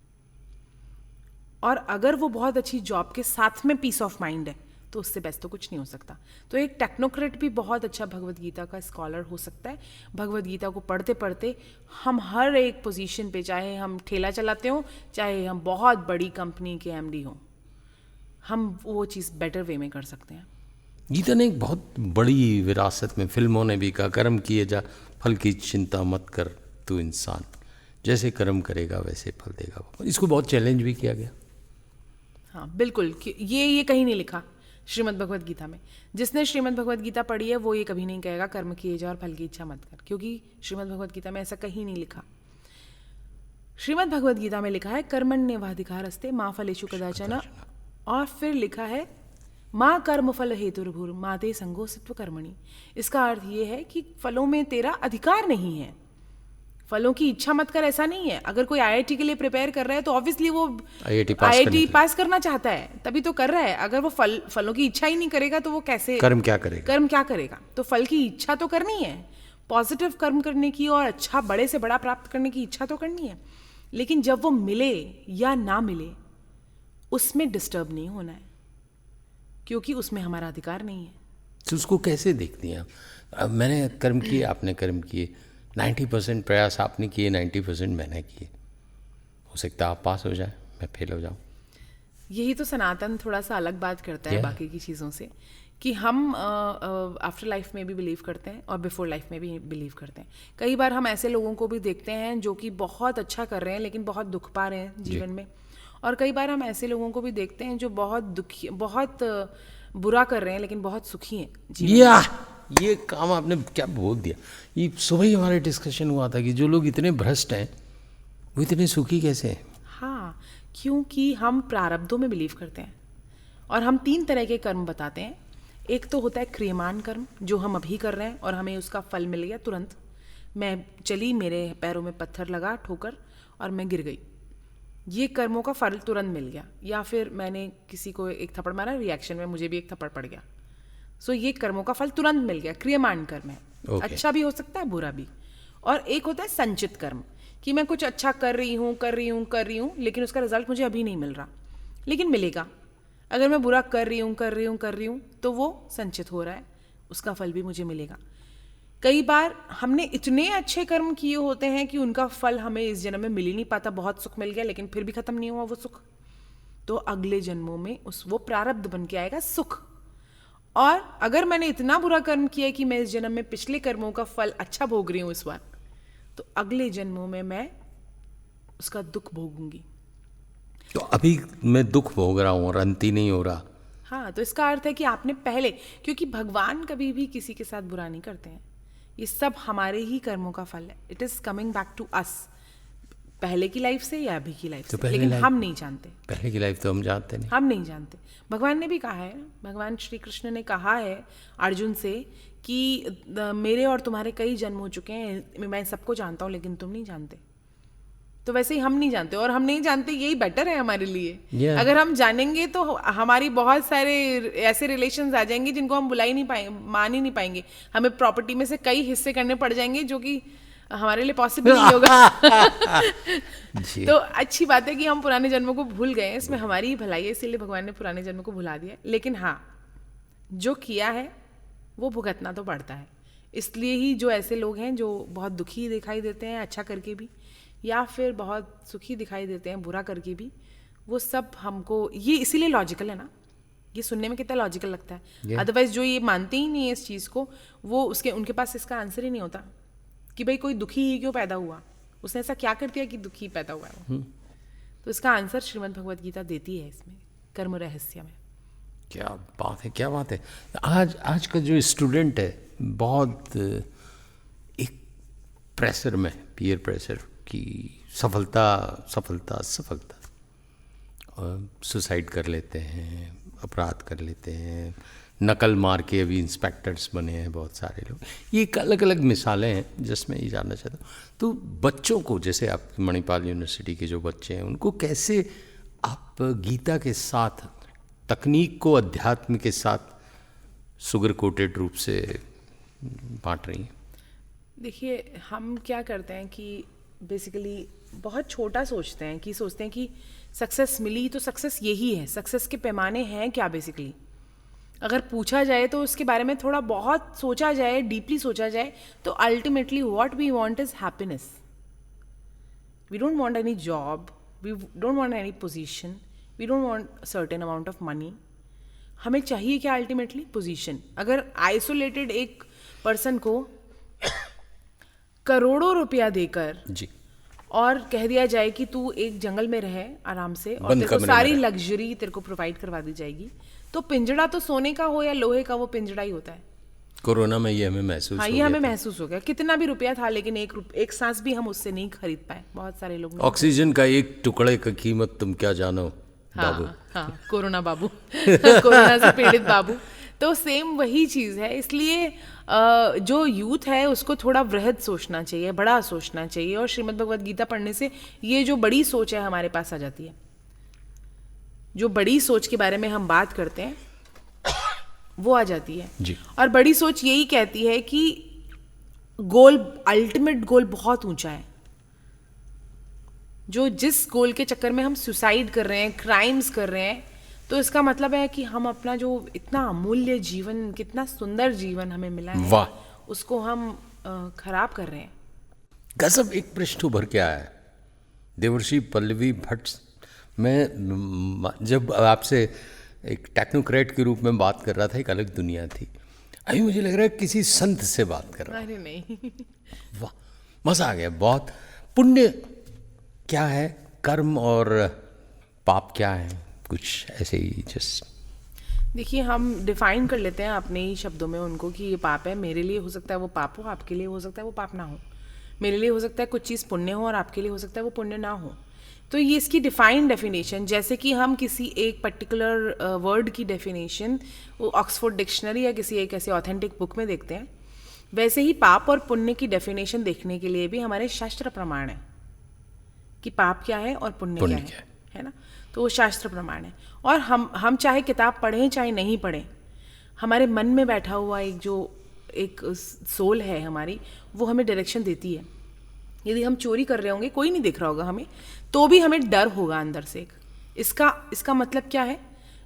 S3: और अगर वो बहुत अच्छी जॉब के साथ में पीस ऑफ माइंड है तो उससे बेस्ट तो कुछ नहीं हो सकता। तो एक टेक्नोक्रेट भी बहुत अच्छा भगवद गीता का स्कॉलर हो सकता है। भगवद गीता को पढ़ते पढ़ते हम हर एक पोजीशन पे, चाहे हम ठेला चलाते हों, चाहे हम बहुत बड़ी कंपनी के एमडी हों, हम वो चीज़ बेटर वे में कर सकते हैं।
S2: गीता ने एक बहुत बड़ी विरासत में, फिल्मों ने भी कहा, कर्म किए जा फल की चिंता मत कर तू इंसान, जैसे कर्म करेगा वैसे फल देगा। इसको बहुत चैलेंज भी किया गया।
S3: हाँ बिल्कुल, ये कहीं नहीं लिखा श्रीमद् भगवद गीता में। जिसने श्रीमद् भगवद गीता पढ़ी है वो ये कभी नहीं कहेगा कर्म किए जा और फल की इच्छा मत कर, क्योंकि श्रीमद् भगवद गीता में ऐसा कहीं नहीं लिखा। श्रीमद् भगवद गीता में लिखा है कर्मण्येवाधिकारस्ते मा फलेषु कदाचन, और फिर लिखा है माँ कर्म फल हेतुर्भुर मा ते संगोऽस्त्व कर्मणि। इसका अर्थ ये है कि फलों में तेरा अधिकार नहीं है, फलों की इच्छा मत कर, ऐसा नहीं है। अगर कोई आईआईटी के लिए प्रिपेयर कर रहा है तो ऑब्वियसली वो आईआईटी पास करना चाहता है, तभी तो कर रहा है। अगर वो फलों की इच्छा ही नहीं करेगा तो वो कैसे
S2: कर्म क्या करेगा?
S3: तो फल की इच्छा तो करनी है, पॉजिटिव कर्म करने की और अच्छा बड़े से बड़ा प्राप्त करने की इच्छा तो करनी है। लेकिन जब वो मिले या ना मिले उसमें डिस्टर्ब नहीं होना है, क्योंकि उसमें हमारा अधिकार नहीं है।
S2: तो उसको कैसे देखती हैं आप? मैंने कर्म किए, आपने कर्म किए, 90% प्रयास आपने किए, 90% मैंने किए। हो सकता है आप पास हो जाए, मैं फेल हो जाऊँ।
S3: यही तो सनातन थोड़ा सा अलग बात करता है बाकी की चीज़ों से, कि हम आफ्टर लाइफ में भी बिलीव करते हैं और बिफोर लाइफ में भी बिलीव करते हैं। कई बार हम ऐसे लोगों को भी देखते हैं जो कि बहुत अच्छा कर रहे हैं लेकिन बहुत दुख पा रहे हैं जीवन में, और कई बार हम ऐसे लोगों को भी देखते हैं जो बहुत बुरा कर रहे हैं लेकिन बहुत सुखी हैं जीवन में।
S2: ये काम आपने क्या बोल दिया। ये सुबह ही हमारे डिस्कशन हुआ था कि जो लोग इतने भ्रष्ट हैं वो इतने सुखी कैसे हैं?
S3: हाँ, क्योंकि हम प्रारब्धों में बिलीव करते हैं, और हम 3 तरह के कर्म बताते हैं। एक तो होता है क्रियमान कर्म, जो हम अभी कर रहे हैं और हमें उसका फल मिल गया तुरंत। मैं चली, मेरे पैरों में पत्थर लगा ठोकर और मैं गिर गई, ये कर्मों का फल तुरंत मिल गया। या फिर मैंने किसी को एक थप्पड़ मारा, रिएक्शन में मुझे भी एक थप्पड़ पड़ गया, सो ये कर्मों का फल तुरंत मिल गया, क्रियमान कर्म है। अच्छा भी हो सकता है, बुरा भी। और एक होता है संचित कर्म, कि मैं कुछ अच्छा कर रही हूँ लेकिन उसका रिजल्ट मुझे अभी नहीं मिल रहा, लेकिन मिलेगा। अगर मैं बुरा कर रही हूँ तो वो संचित हो रहा है, उसका फल भी मुझे मिलेगा। कई बार हमने इतने अच्छे कर्म किए होते हैं कि उनका फल हमें इस जन्म में मिल ही नहीं पाता, बहुत सुख मिल गया लेकिन फिर भी खत्म नहीं हुआ वो सुख, तो अगले जन्मों में वो प्रारब्ध बन के आएगा सुख। और अगर मैंने इतना बुरा कर्म किया कि मैं इस जन्म में पिछले कर्मों का फल अच्छा भोग रही हूँ इस बार, तो अगले जन्मों में मैं उसका दुख भोगूंगी।
S2: तो अभी मैं दुख भोग रहा हूँ और अंत ही नहीं हो रहा।
S3: हाँ, तो इसका अर्थ है कि आपने पहले, क्योंकि भगवान कभी भी किसी के साथ बुरा नहीं करते हैं, ये सब हमारे ही कर्मों का फल है। It is coming back to us, पहले की लाइफ से या अभी की लाइफ से, लेकिन हम नहीं जानते।
S2: पहले की लाइफ तो हम जानते नहीं,
S3: हम नहीं जानते। भगवान ने भी कहा है, भगवान श्री कृष्ण ने कहा है अर्जुन से कि मेरे और तुम्हारे कई जन्म हो चुके हैं, मैं सबको जानता हूँ लेकिन तुम नहीं जानते। तो वैसे ही हम नहीं जानते, और हम नहीं जानते यही बेटर है हमारे लिए। अगर हम जानेंगे तो हमारी बहुत सारे ऐसे रिलेशंस आ जाएंगे जिनको हम बुला ही नहीं पाएंगे, मान ही नहीं पाएंगे। हमें प्रॉपर्टी में से कई हिस्से करने पड़ जाएंगे जो कि हमारे लिए पॉसिबल नहीं होगा। तो अच्छी बात है कि हम पुराने जन्मों को भूल गए, इसमें हमारी ही भलाई है, इसीलिए भगवान ने पुराने जन्म को भुला दिया। लेकिन हाँ, जो किया है वो भुगतना तो पड़ता है। इसलिए ही जो ऐसे लोग हैं जो बहुत दुखी दिखाई देते हैं अच्छा करके भी, या फिर बहुत सुखी दिखाई देते हैं बुरा करके भी, वो सब हमको, ये इसीलिए लॉजिकल है ना, ये सुनने में कितना लॉजिकल लगता है। अदरवाइज जो ये मानते ही नहीं है इस चीज़ को, वो उनके पास इसका आंसर ही नहीं होता कि भाई कोई दुखी ही क्यों पैदा हुआ, उसने ऐसा क्या कर दिया कि दुखी पैदा हुआ है वो। तो इसका आंसर श्रीमद् भगवद गीता देती है इसमें, कर्म रहस्य में।
S2: क्या बात है, क्या बात है। आज का जो स्टूडेंट है बहुत एक प्रेशर में, पीयर प्रेशर की सफलता, और सुसाइड कर लेते हैं, अपराध कर लेते हैं, नकल मार के अभी इंस्पेक्टर्स बने हैं बहुत सारे लोग। ये एक अलग अलग मिसालें हैं जिसमें ये जानना चाहता हूँ। तो बच्चों को, जैसे आप मणिपाल यूनिवर्सिटी के जो बच्चे हैं, उनको कैसे आप गीता के साथ, तकनीक को अध्यात्म के साथ सुगर कोटेड रूप से बांट रही हैं?
S3: देखिए, हम क्या करते हैं कि बेसिकली बहुत छोटा सोचते हैं कि सक्सेस मिली तो सक्सेस यही है, सक्सेस के पैमाने हैं क्या बेसिकली। अगर पूछा जाए तो उसके बारे में थोड़ा बहुत सोचा जाए, डीपली सोचा जाए, तो ultimately what we want is happiness. We don't want any job, we don't want any position, we don't want certain amount of money. हमें चाहिए क्या अल्टीमेटली? पोजीशन. अगर आइसोलेटेड एक पर्सन को करोड़ों रुपया देकर
S2: जी,
S3: और कह दिया जाए कि तू एक जंगल में रहे आराम से और
S2: बंद
S3: तेरे को
S2: कमरे में
S3: सारी
S2: रहे.
S3: लग्जरी तेरे को प्रोवाइड करवा दी जाएगी, तो पिंजड़ा तो सोने का हो या लोहे का, वो पिंजड़ा ही होता है.
S2: कोरोना में ये हमें महसूस
S3: हाँ,
S2: हो
S3: ये
S2: गया
S3: हमें
S2: था.
S3: महसूस हो गया. कितना भी रुपया था लेकिन एक सांस भी हम उससे नहीं खरीद पाए. बहुत सारे लोग नहीं.
S2: ऑक्सीजन का एक टुकड़े की कीमत तुम क्या जानो बाबू.
S3: हाँ, कोरोना बाबू. कोरोना से पीड़ित बाबू. तो सेम वही चीज़ है. इसलिए जो यूथ है उसको थोड़ा वृहद सोचना चाहिए, बड़ा सोचना चाहिए. और श्रीमद् भगवद गीता पढ़ने से ये जो बड़ी सोच है हमारे पास आ जाती है. जो बड़ी सोच के बारे में हम बात करते हैं वो आ जाती है.
S2: जी.
S3: और बड़ी सोच यही कहती है कि गोल, अल्टीमेट गोल बहुत ऊंचा है. जो जिस गोल के चक्कर में हम सुसाइड कर रहे हैं, क्राइम्स कर रहे हैं, तो इसका मतलब है कि हम अपना जो इतना अमूल्य जीवन, कितना सुंदर जीवन हमें मिला है,
S2: वाह,
S3: उसको हम खराब कर रहे हैं.
S2: गजब. एक प्रश्न उभर के आया है. देवर्षि पल्लवी भट्ट, मैं जब आपसे एक टेक्नोक्रेट के रूप में बात कर रहा था, एक अलग दुनिया थी. अभी मुझे लग रहा है किसी संत से बात कर रहा हूं.
S3: अरे नहीं.
S2: वाह, मजा आ गया बहुत. पुण्य क्या है, कर्म और पाप क्या है, कुछ ऐसे ही जस्ट.
S3: देखिए, हम डिफाइन कर लेते हैं अपने ही शब्दों में उनको कि ये पाप है. मेरे लिए हो सकता है वो पाप हो, आपके लिए हो सकता है वो पाप ना हो. मेरे लिए हो सकता है कुछ चीज़ पुण्य हो और आपके लिए हो सकता है वो पुण्य ना हो. तो ये इसकी डिफाइंड डेफिनेशन, जैसे कि हम किसी एक पर्टिकुलर वर्ड की डेफिनेशन वो ऑक्सफोर्ड डिक्शनरी या किसी एक ऐसे ऑथेंटिक बुक में देखते हैं, वैसे ही पाप और पुण्य की डेफिनेशन देखने के लिए भी हमारे शास्त्र प्रमाण है कि पाप क्या है और पुण्य क्या है ना. तो वो शास्त्र प्रमाण है. और हम चाहे किताब पढ़ें चाहे नहीं पढ़ें, हमारे मन में बैठा हुआ एक सोल है हमारी, वो हमें डायरेक्शन देती है. यदि हम चोरी कर रहे होंगे, कोई नहीं दिख रहा होगा हमें, तो भी हमें डर होगा अंदर से. इसका मतलब क्या है?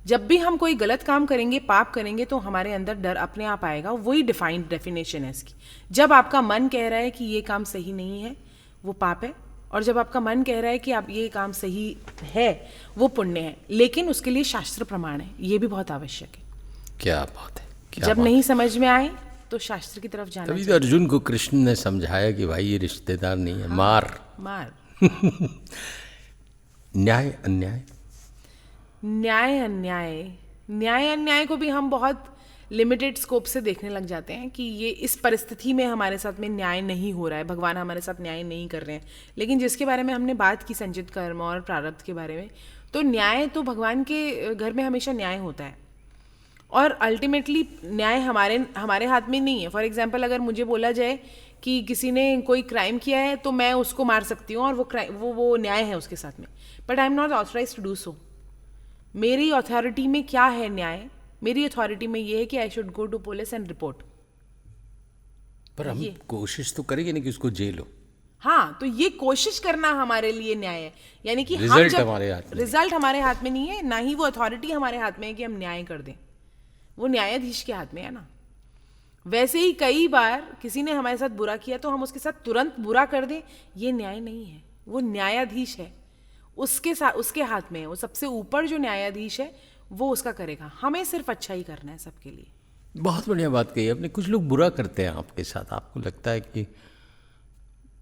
S3: जब भी हम कोई गलत काम करेंगे, पाप करेंगे, तो हमारे अंदर डर अपने आप आएगा. वही डिफाइंड डेफिनेशन है इसकी. जब आपका मन कह रहा है कि ये काम सही नहीं है, वो पाप है. और जब आपका मन कह रहा है कि आप ये काम सही है, वो पुण्य है. लेकिन उसके लिए शास्त्र प्रमाण है, ये भी बहुत आवश्यक है.
S2: क्या बात है, क्या
S3: जब
S2: बात
S3: नहीं समझ में आए तो शास्त्र की तरफ जाना
S2: तभी तो अर्जुन को कृष्ण ने समझाया कि भाई ये रिश्तेदार नहीं है. मार. न्याय अन्याय.
S3: न्याय अन्याय को भी हम बहुत लिमिटेड स्कोप से देखने लग जाते हैं कि ये इस परिस्थिति में हमारे साथ में न्याय नहीं हो रहा है, भगवान हमारे साथ न्याय नहीं कर रहे हैं. लेकिन जिसके बारे में हमने बात की, संचित कर्म और प्रारब्ध के बारे में, तो न्याय तो भगवान के घर में हमेशा न्याय होता है. और अल्टीमेटली न्याय हमारे हाथ में नहीं है. फॉर एग्जाम्पल, अगर मुझे बोला जाए कि किसी ने कोई क्राइम किया है तो मैं उसको मार सकती हूँ और वो न्याय है उसके साथ में, but I am not authorize to do so. मेरी अथॉरिटी में क्या है न्याय? मेरी अथॉरिटी में ये है कि I should go to police and report.
S2: पर हम कोशिश तो करेंगे नहीं कि उसको जेल हो.
S3: हाँ, तो ये कोशिश करना हमारे लिए न्याय है. यानी कि
S2: रिजल्ट हमारे हाथ में
S3: नहीं है, ना ही वो अथॉरिटी हमारे हाथ में है कि हम न्याय कर दें. वो न्यायाधीश के हाथ में है ना. वैसे ही कई बार किसी ने हमारे साथ बुरा किया तो हम उसके साथ तुरंत बुरा कर दें, ये न्याय नहीं है. वो न्यायाधीश है, उसके हाथ में है. वो सबसे ऊपर जो न्यायाधीश है वो उसका करेगा. हमें सिर्फ अच्छा ही करना है सबके लिए.
S2: बहुत बढ़िया बात कही आपने. कुछ लोग बुरा करते हैं आपके साथ, आपको लगता है कि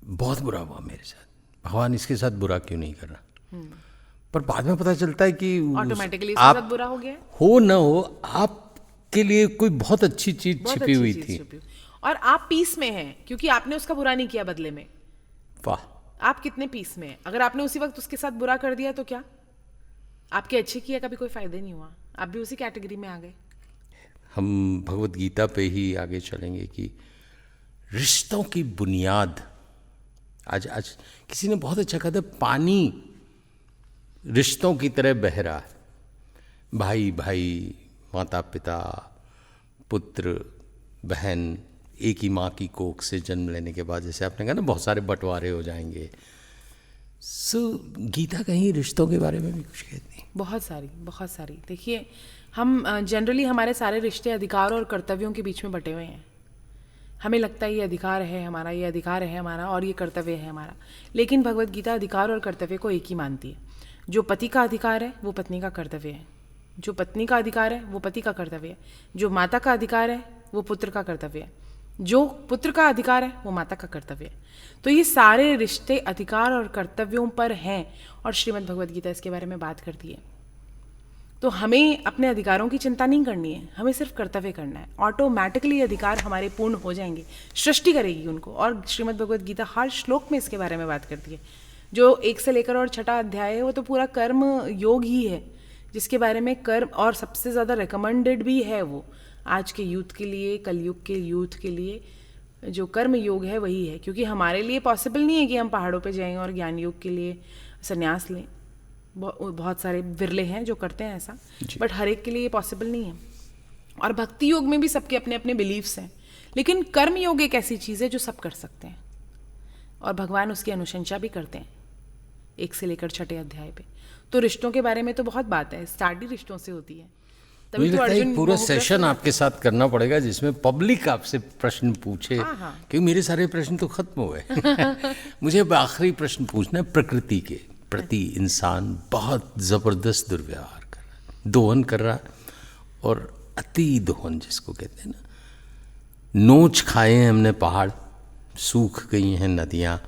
S2: बहुत बुरा हुआ मेरे साथ, भगवान इसके साथ बुरा क्यों नहीं कर रहा, पर बाद में पता चलता है कि
S3: ऑटोमेटिकली इसके साथ बुरा हो गया.
S2: हो ना हो, आपके लिए कोई बहुत अच्छी चीज छिपी हुई थी
S3: और आप पीस में हैं क्योंकि आपने उसका बुरा नहीं किया बदले में.
S2: वाह,
S3: आप कितने पीस में हैं. अगर आपने उसी वक्त उसके साथ बुरा कर दिया तो क्या आपके अच्छे किया का भी कोई फायदा नहीं हुआ, आप भी उसी कैटेगरी में आ गए.
S2: हम भगवत गीता पे ही आगे चलेंगे कि रिश्तों की बुनियाद. आज किसी ने बहुत अच्छा कहा था, पानी रिश्तों की तरह बह रहा है. भाई भाई, माता पिता, पुत्र बहन, एक ही माँ की कोख से जन्म लेने के बाद, जैसे आपने कहा ना, बहुत सारे बंटवारे हो जाएंगे. गीता कहीं रिश्तों के बारे में भी कुछ कहती है.
S3: बहुत सारी. देखिए, हम जनरली हमारे सारे रिश्ते अधिकार और कर्तव्यों के बीच में बटे हुए हैं. हमें लगता है ये अधिकार है हमारा, और ये कर्तव्य है हमारा. लेकिन भगवत गीता अधिकार और कर्तव्य को एक ही मानती है. जो पति का अधिकार है वो पत्नी का कर्तव्य है, जो पत्नी का अधिकार है वो पति का कर्तव्य है, जो माता का अधिकार है वो पुत्र का कर्तव्य है, जो पुत्र का अधिकार है वो माता का कर्तव्य है। तो ये सारे रिश्ते अधिकार और कर्तव्यों पर हैं और श्रीमद् भगवद गीता इसके बारे में बात करती है। तो हमें अपने अधिकारों की चिंता नहीं करनी है, हमें सिर्फ कर्तव्य करना है। ऑटोमेटिकली अधिकार हमारे पूर्ण हो जाएंगे, सृष्टि करेगी उनको। और श्रीमद् भगवद गीता हर श्लोक में इसके बारे में बात करती है। जो 1 से लेकर और 6 अध्याय है वो तो पूरा कर्म योग ही है, जिसके बारे में कर्म, और सबसे ज़्यादा रिकमेंडेड भी है वो आज के यूथ के लिए, कलयुग के यूथ के लिए जो कर्म योग है वही है। क्योंकि हमारे लिए पॉसिबल नहीं है कि हम पहाड़ों पे जाएं और ज्ञान योग के लिए संन्यास लें। बहुत सारे विरले हैं जो करते हैं ऐसा, बट हर एक के लिए पॉसिबल नहीं है। और भक्ति योग में भी सबके अपने अपने बिलीव्स हैं, लेकिन कर्म योग एक ऐसी चीज़ है जो सब कर सकते हैं और भगवान उसकी अनुशंसा भी करते हैं 1 से लेकर 6 अध्याय पे। तो रिश्तों के बारे में तो बहुत बात है, स्टार्ट ही रिश्तों से होती है।
S2: मुझे लगता है एक पूरा सेशन आपके साथ करना पड़ेगा जिसमें पब्लिक आपसे प्रश्न पूछे, क्योंकि मेरे सारे प्रश्न तो खत्म हो गए। मुझे अब आखिरी प्रश्न पूछना है। प्रकृति के प्रति इंसान बहुत ज़बरदस्त दुर्व्यवहार कर रहा है, दोहन कर रहा है, और अति दोहन जिसको कहते हैं ना, नोच खाए हैं हमने पहाड़, सूख गई हैं नदियाँ,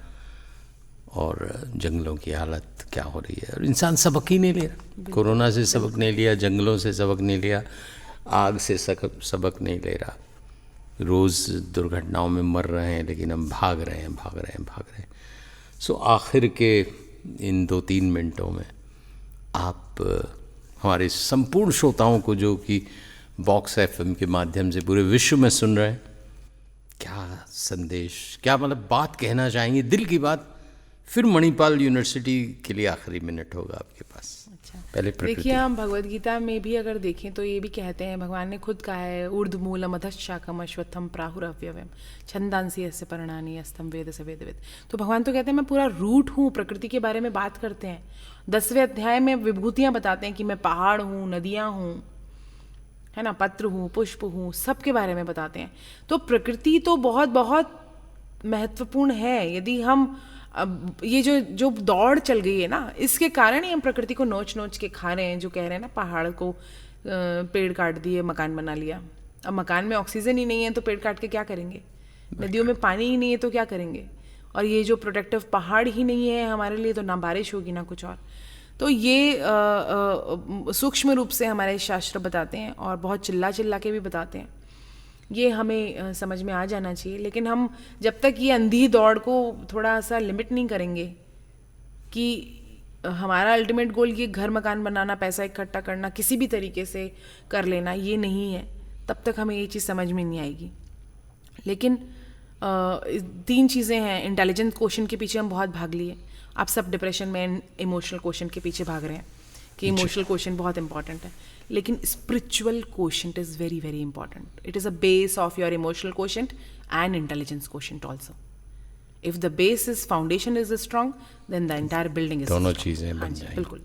S2: और जंगलों की हालत क्या हो रही है। और इंसान सबक ही नहीं ले रहा, कोरोना से सबक नहीं लिया, जंगलों से सबक नहीं लिया, आग से सबक नहीं ले रहा। रोज़ दुर्घटनाओं में मर रहे हैं, लेकिन हम भाग रहे हैं। सो आखिर के इन 2-3 मिनटों में आप हमारे संपूर्ण श्रोताओं को, जो कि बॉक्स FM के माध्यम से पूरे विश्व में सुन रहे हैं, क्या संदेश, क्या मतलब बात कहना चाहेंगे, दिल की बात। फिर मणिपाल यूनिवर्सिटी के लिए आखिरी मिनट होगा आपके पास।
S3: अच्छा,
S2: पहले प्रकृति।
S3: देखिए, हम भगवद गीता में भी अगर देखें तो ये भी कहते हैं, भगवान ने खुद कहा है, ऊर्ध्वमूलम अधश्चाकम अश्वत्थम प्राहुरव्यवम छंदांसी यस्य पर्णानि यस्तम वेद स वेदविद। तो भगवान तो कहते हैं मैं पूरा रूट हूँ, प्रकृति के बारे में बात करते हैं। 10वें अध्याय में विभूतियाँ बताते हैं कि मैं पहाड़ हूँ, नदियाँ हूँ, है ना, पत्र हूँ, पुष्प हूँ, सब के बारे में बताते हैं। तो प्रकृति तो बहुत बहुत महत्वपूर्ण है। यदि हम अब ये जो दौड़ चल गई है ना, इसके कारण ही हम प्रकृति को नोच नोच के खा रहे हैं। जो कह रहे हैं ना, पहाड़ को पेड़ काट दिए, मकान बना लिया। अब मकान में ऑक्सीजन ही नहीं है तो पेड़ काट के क्या करेंगे, नदियों में पानी ही नहीं है तो क्या करेंगे, और ये जो प्रोटेक्टिव पहाड़ ही नहीं है हमारे लिए, तो ना बारिश होगी ना कुछ और। तो ये सूक्ष्म रूप से हमारे शास्त्र बताते हैं और बहुत चिल्ला चिल्ला के भी बताते हैं। ये हमें समझ में आ जाना चाहिए। लेकिन हम जब तक ये अंधी दौड़ को थोड़ा सा लिमिट नहीं करेंगे कि हमारा अल्टीमेट गोल ये घर मकान बनाना, पैसा इकट्ठा करना, किसी भी तरीके से कर लेना, ये नहीं है, तब तक हमें ये चीज़ समझ में नहीं आएगी। लेकिन 3 चीज़ें हैं। इंटेलिजेंस क्वोशेंट के पीछे हम बहुत भाग लिए। आप सब डिप्रेशन में इमोशनल क्वोशेंट के पीछे भाग रहे हैं कि इमोशनल क्वोशेंट बहुत इंपॉर्टेंट है, लेकिन spiritual quotient is very very important. It is a base of your emotional quotient and intelligence quotient also. If the base is foundation is strong, then the entire building is,
S2: दोनों चीज़ें बन जाएंगी।
S3: बिल्कुल।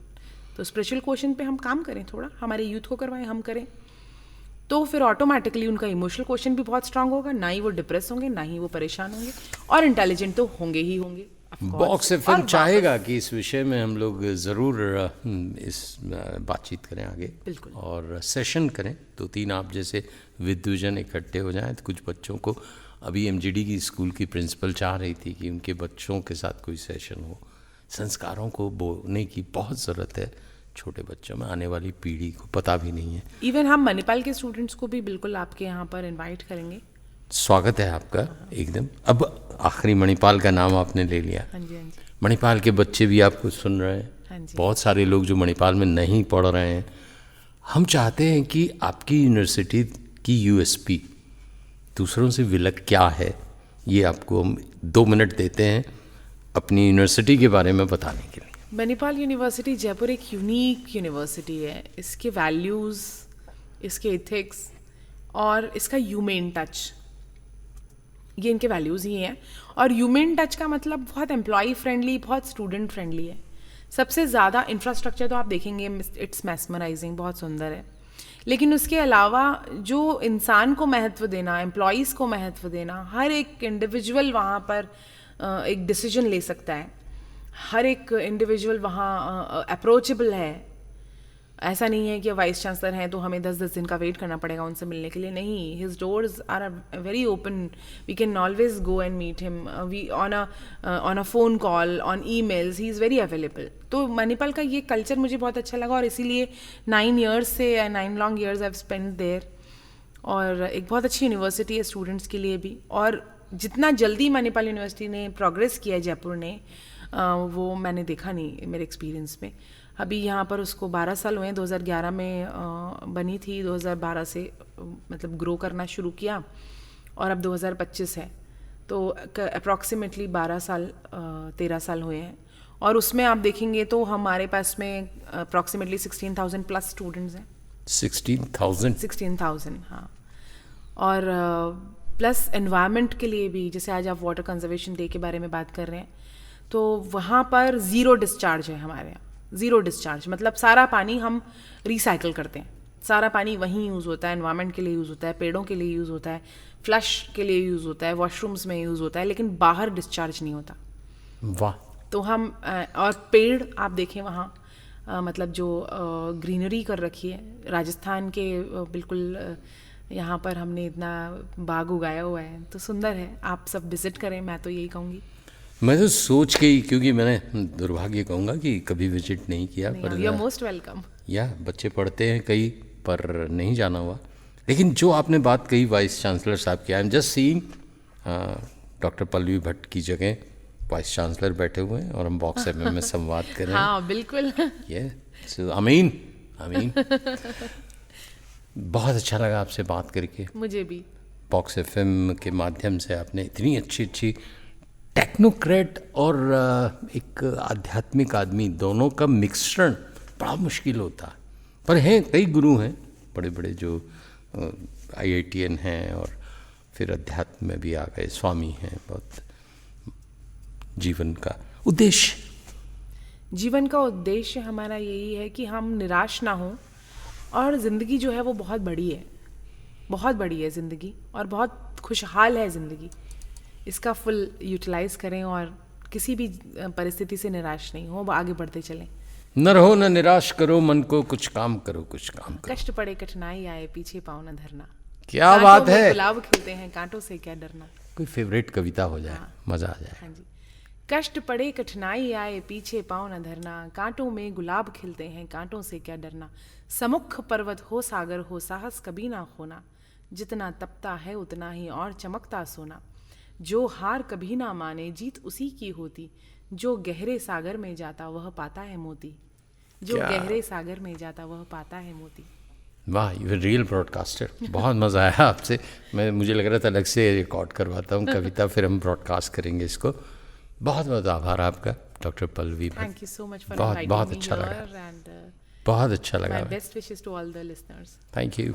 S3: तो spiritual quotient पे हम काम करें, थोड़ा हमारे यूथ को करवाएं, हम करें, तो फिर ऑटोमेटिकली उनका इमोशनल क्वोशेंट भी बहुत स्ट्रांग होगा। ना ही वो डिप्रेस होंगे, ना ही वो परेशान होंगे, और इंटेलिजेंट तो होंगे ही होंगे।
S2: बॉक्स FM चाहेगा कि इस विषय में हम लोग ज़रूर इस बातचीत करें आगे,
S3: बिल्कुल,
S2: और सेशन करें। 2-3 आप जैसे विद्वजन इकट्ठे हो जाएं। तो कुछ बच्चों को, अभी MGD की स्कूल की प्रिंसिपल चाह रही थी कि उनके बच्चों के साथ कोई सेशन हो। संस्कारों को बोने की बहुत ज़रूरत है छोटे बच्चों में, आने वाली पीढ़ी को पता भी नहीं है।
S3: इवन हम मणिपाल के स्टूडेंट्स को भी बिल्कुल आपके यहाँ पर इन्वाइट करेंगे।
S2: स्वागत है आपका एकदम। अब आखिरी मणिपाल का नाम आपने ले लिया।
S3: हाँ जी, हाँ जी।
S2: मणिपाल के बच्चे भी आपको सुन रहे हैं।
S3: हाँ जी।
S2: बहुत सारे लोग जो मणिपाल में नहीं पढ़ रहे हैं। हम चाहते हैं कि आपकी यूनिवर्सिटी की USP दूसरों से विलग क्या है, ये आपको हम 2 मिनट देते हैं अपनी यूनिवर्सिटी के बारे में बताने के लिए।
S3: मणिपाल यूनिवर्सिटी जयपुर एक यूनिक यूनिवर्सिटी है। इसके वैल्यूज़, इसके एथिक्स और इसका ह्यूमन टच, ये इनके वैल्यूज़ ही हैं। और ह्यूमन टच का मतलब बहुत एम्प्लॉय फ्रेंडली, बहुत स्टूडेंट फ्रेंडली है। सबसे ज़्यादा इंफ्रास्ट्रक्चर तो आप देखेंगे, इट्स मैस्मराइजिंग, बहुत सुंदर है। लेकिन उसके अलावा जो इंसान को महत्व देना, एम्प्लॉयज़ को महत्व देना, हर एक इंडिविजुअल वहाँ पर एक डिसीजन ले सकता है, हर एक इंडिविजुअल वहाँ अप्रोचेबल है। ऐसा नहीं है कि वाइस चांसलर हैं तो हमें 10-10 दिन का वेट करना पड़ेगा उनसे मिलने के लिए, नहीं। His doors are very open, we can always go and meet him, we on a phone call, on emails, he is very available. तो मणिपाल का ये कल्चर मुझे बहुत अच्छा लगा और इसीलिए 9 long years I have spend there. और एक बहुत अच्छी यूनिवर्सिटी है स्टूडेंट्स के लिए भी, और जितना जल्दी मणिपाल यूनिवर्सिटी ने प्रोग्रेस किया जयपुर ने, वो मैंने देखा नहीं मेरे एक्सपीरियंस में। अभी यहाँ पर उसको 12 साल हुए हैं, 2011 में बनी थी, 2012 से मतलब ग्रो करना शुरू किया और अब 2025 है, तो अप्रॉक्सीमेटली 13 साल हुए हैं। और उसमें आप देखेंगे तो हमारे पास में अप्रॉक्सीमेटली 16,000 प्लस स्टूडेंट्स हैं। 16,000 हाँ। और प्लस एनवायरनमेंट के लिए भी, जैसे आज आप वाटर कंजर्वेशन डे के बारे में बात कर रहे हैं, तो वहाँ पर ज़ीरो डिस्चार्ज है हमारे यहाँ। ज़ीरो डिस्चार्ज मतलब सारा पानी हम रिसाइकिल करते हैं, सारा पानी वहीं यूज़ होता है, एनवायरनमेंट के लिए यूज़ होता है, पेड़ों के लिए यूज़ होता है, फ्लश के लिए यूज़ होता है, वॉशरूम्स में यूज़ होता है, लेकिन बाहर डिस्चार्ज नहीं होता।
S2: वाह।
S3: तो हम और पेड़ आप देखें वहाँ, मतलब जो ग्रीनरी कर रखी है राजस्थान के, बिल्कुल यहाँ पर हमने इतना बाग उगाया हुआ है, तो सुंदर है। आप सब विजिट करें, मैं तो यही कहूँगी।
S2: मैं तो सोच के ही, क्योंकि मैंने दुर्भाग्य कहूँगा कि कभी विजिट नहीं किया, पर
S3: यू आर मोस्ट वेलकम।
S2: या बच्चे पढ़ते हैं कई, पर नहीं जाना हुआ। लेकिन जो आपने बात कही वाइस चांसलर साहब की, I am just seeing doctor Pallavi Bhatt की जगह वाइस चांसलर बैठे हुए हैं और हम बॉक्स एफएम में संवाद कर रहे हैं।
S3: हाँ बिल्कुल।
S2: ये आमीन आमीन। बहुत अच्छा लगा आपसे बात करके।
S3: मुझे भी।
S2: बॉक्स एफएम के माध्यम से आपने इतनी अच्छी अच्छी टेक्नोक्रेट और एक आध्यात्मिक आदमी, दोनों का मिश्रण बड़ा मुश्किल होता है, पर हैं कई गुरु हैं बड़े बड़े जो IITN हैं और फिर अध्यात्म में भी आ गए, स्वामी हैं। बहुत जीवन का उद्देश्य हमारा यही है कि हम निराश ना हों, और ज़िंदगी जो है वो बहुत बड़ी है, बहुत बड़ी है ज़िंदगी, और बहुत खुशहाल है ज़िंदगी। इसका फुल यूटिलाइज करें और किसी भी परिस्थिति से निराश नहीं हो, आगे बढ़ते चलें। न रहो न निराश करो मन को, कुछ काम करो कुछ काम करो।
S3: कष्ट पड़े कठिनाई आए पीछे पाँव न धरना।
S2: क्या बात है।
S3: गुलाब खिलते हैं कांटों से क्या डरना।
S2: कोई फेवरेट कविता हो जाए। हाँ। मजा आ जाए।
S3: हाँ जी। कष्ट पड़े कठिनाई आए पीछे पाँव न धरना, कांटों में गुलाब खिलते हैं कांटों से क्या डरना। समुख पर्वत हो सागर हो साहस कभी ना खोना, जितना तपता है उतना ही और चमकता सोना। जो हार कभी ना माने जीत उसी की होती, जो गहरे सागर में जाता वह पाता है मोती। जो गहरे सागर में जाता वह पाता है मोती।
S2: वाह, यू आर रियल ब्रॉडकास्टर। बहुत मज़ा आया आपसे। मुझे लग रहा था अलग से रिकॉर्ड करवाता हूँ कविता, फिर हम ब्रॉडकास्ट करेंगे इसको। बहुत बहुत आभार आपका doctor Pallavi Bhatt.
S3: Thank you so much for
S2: बहुत अच्छा लगा। बहुत अच्छा लगा।
S3: My best wishes to all the listeners.
S2: Thank you.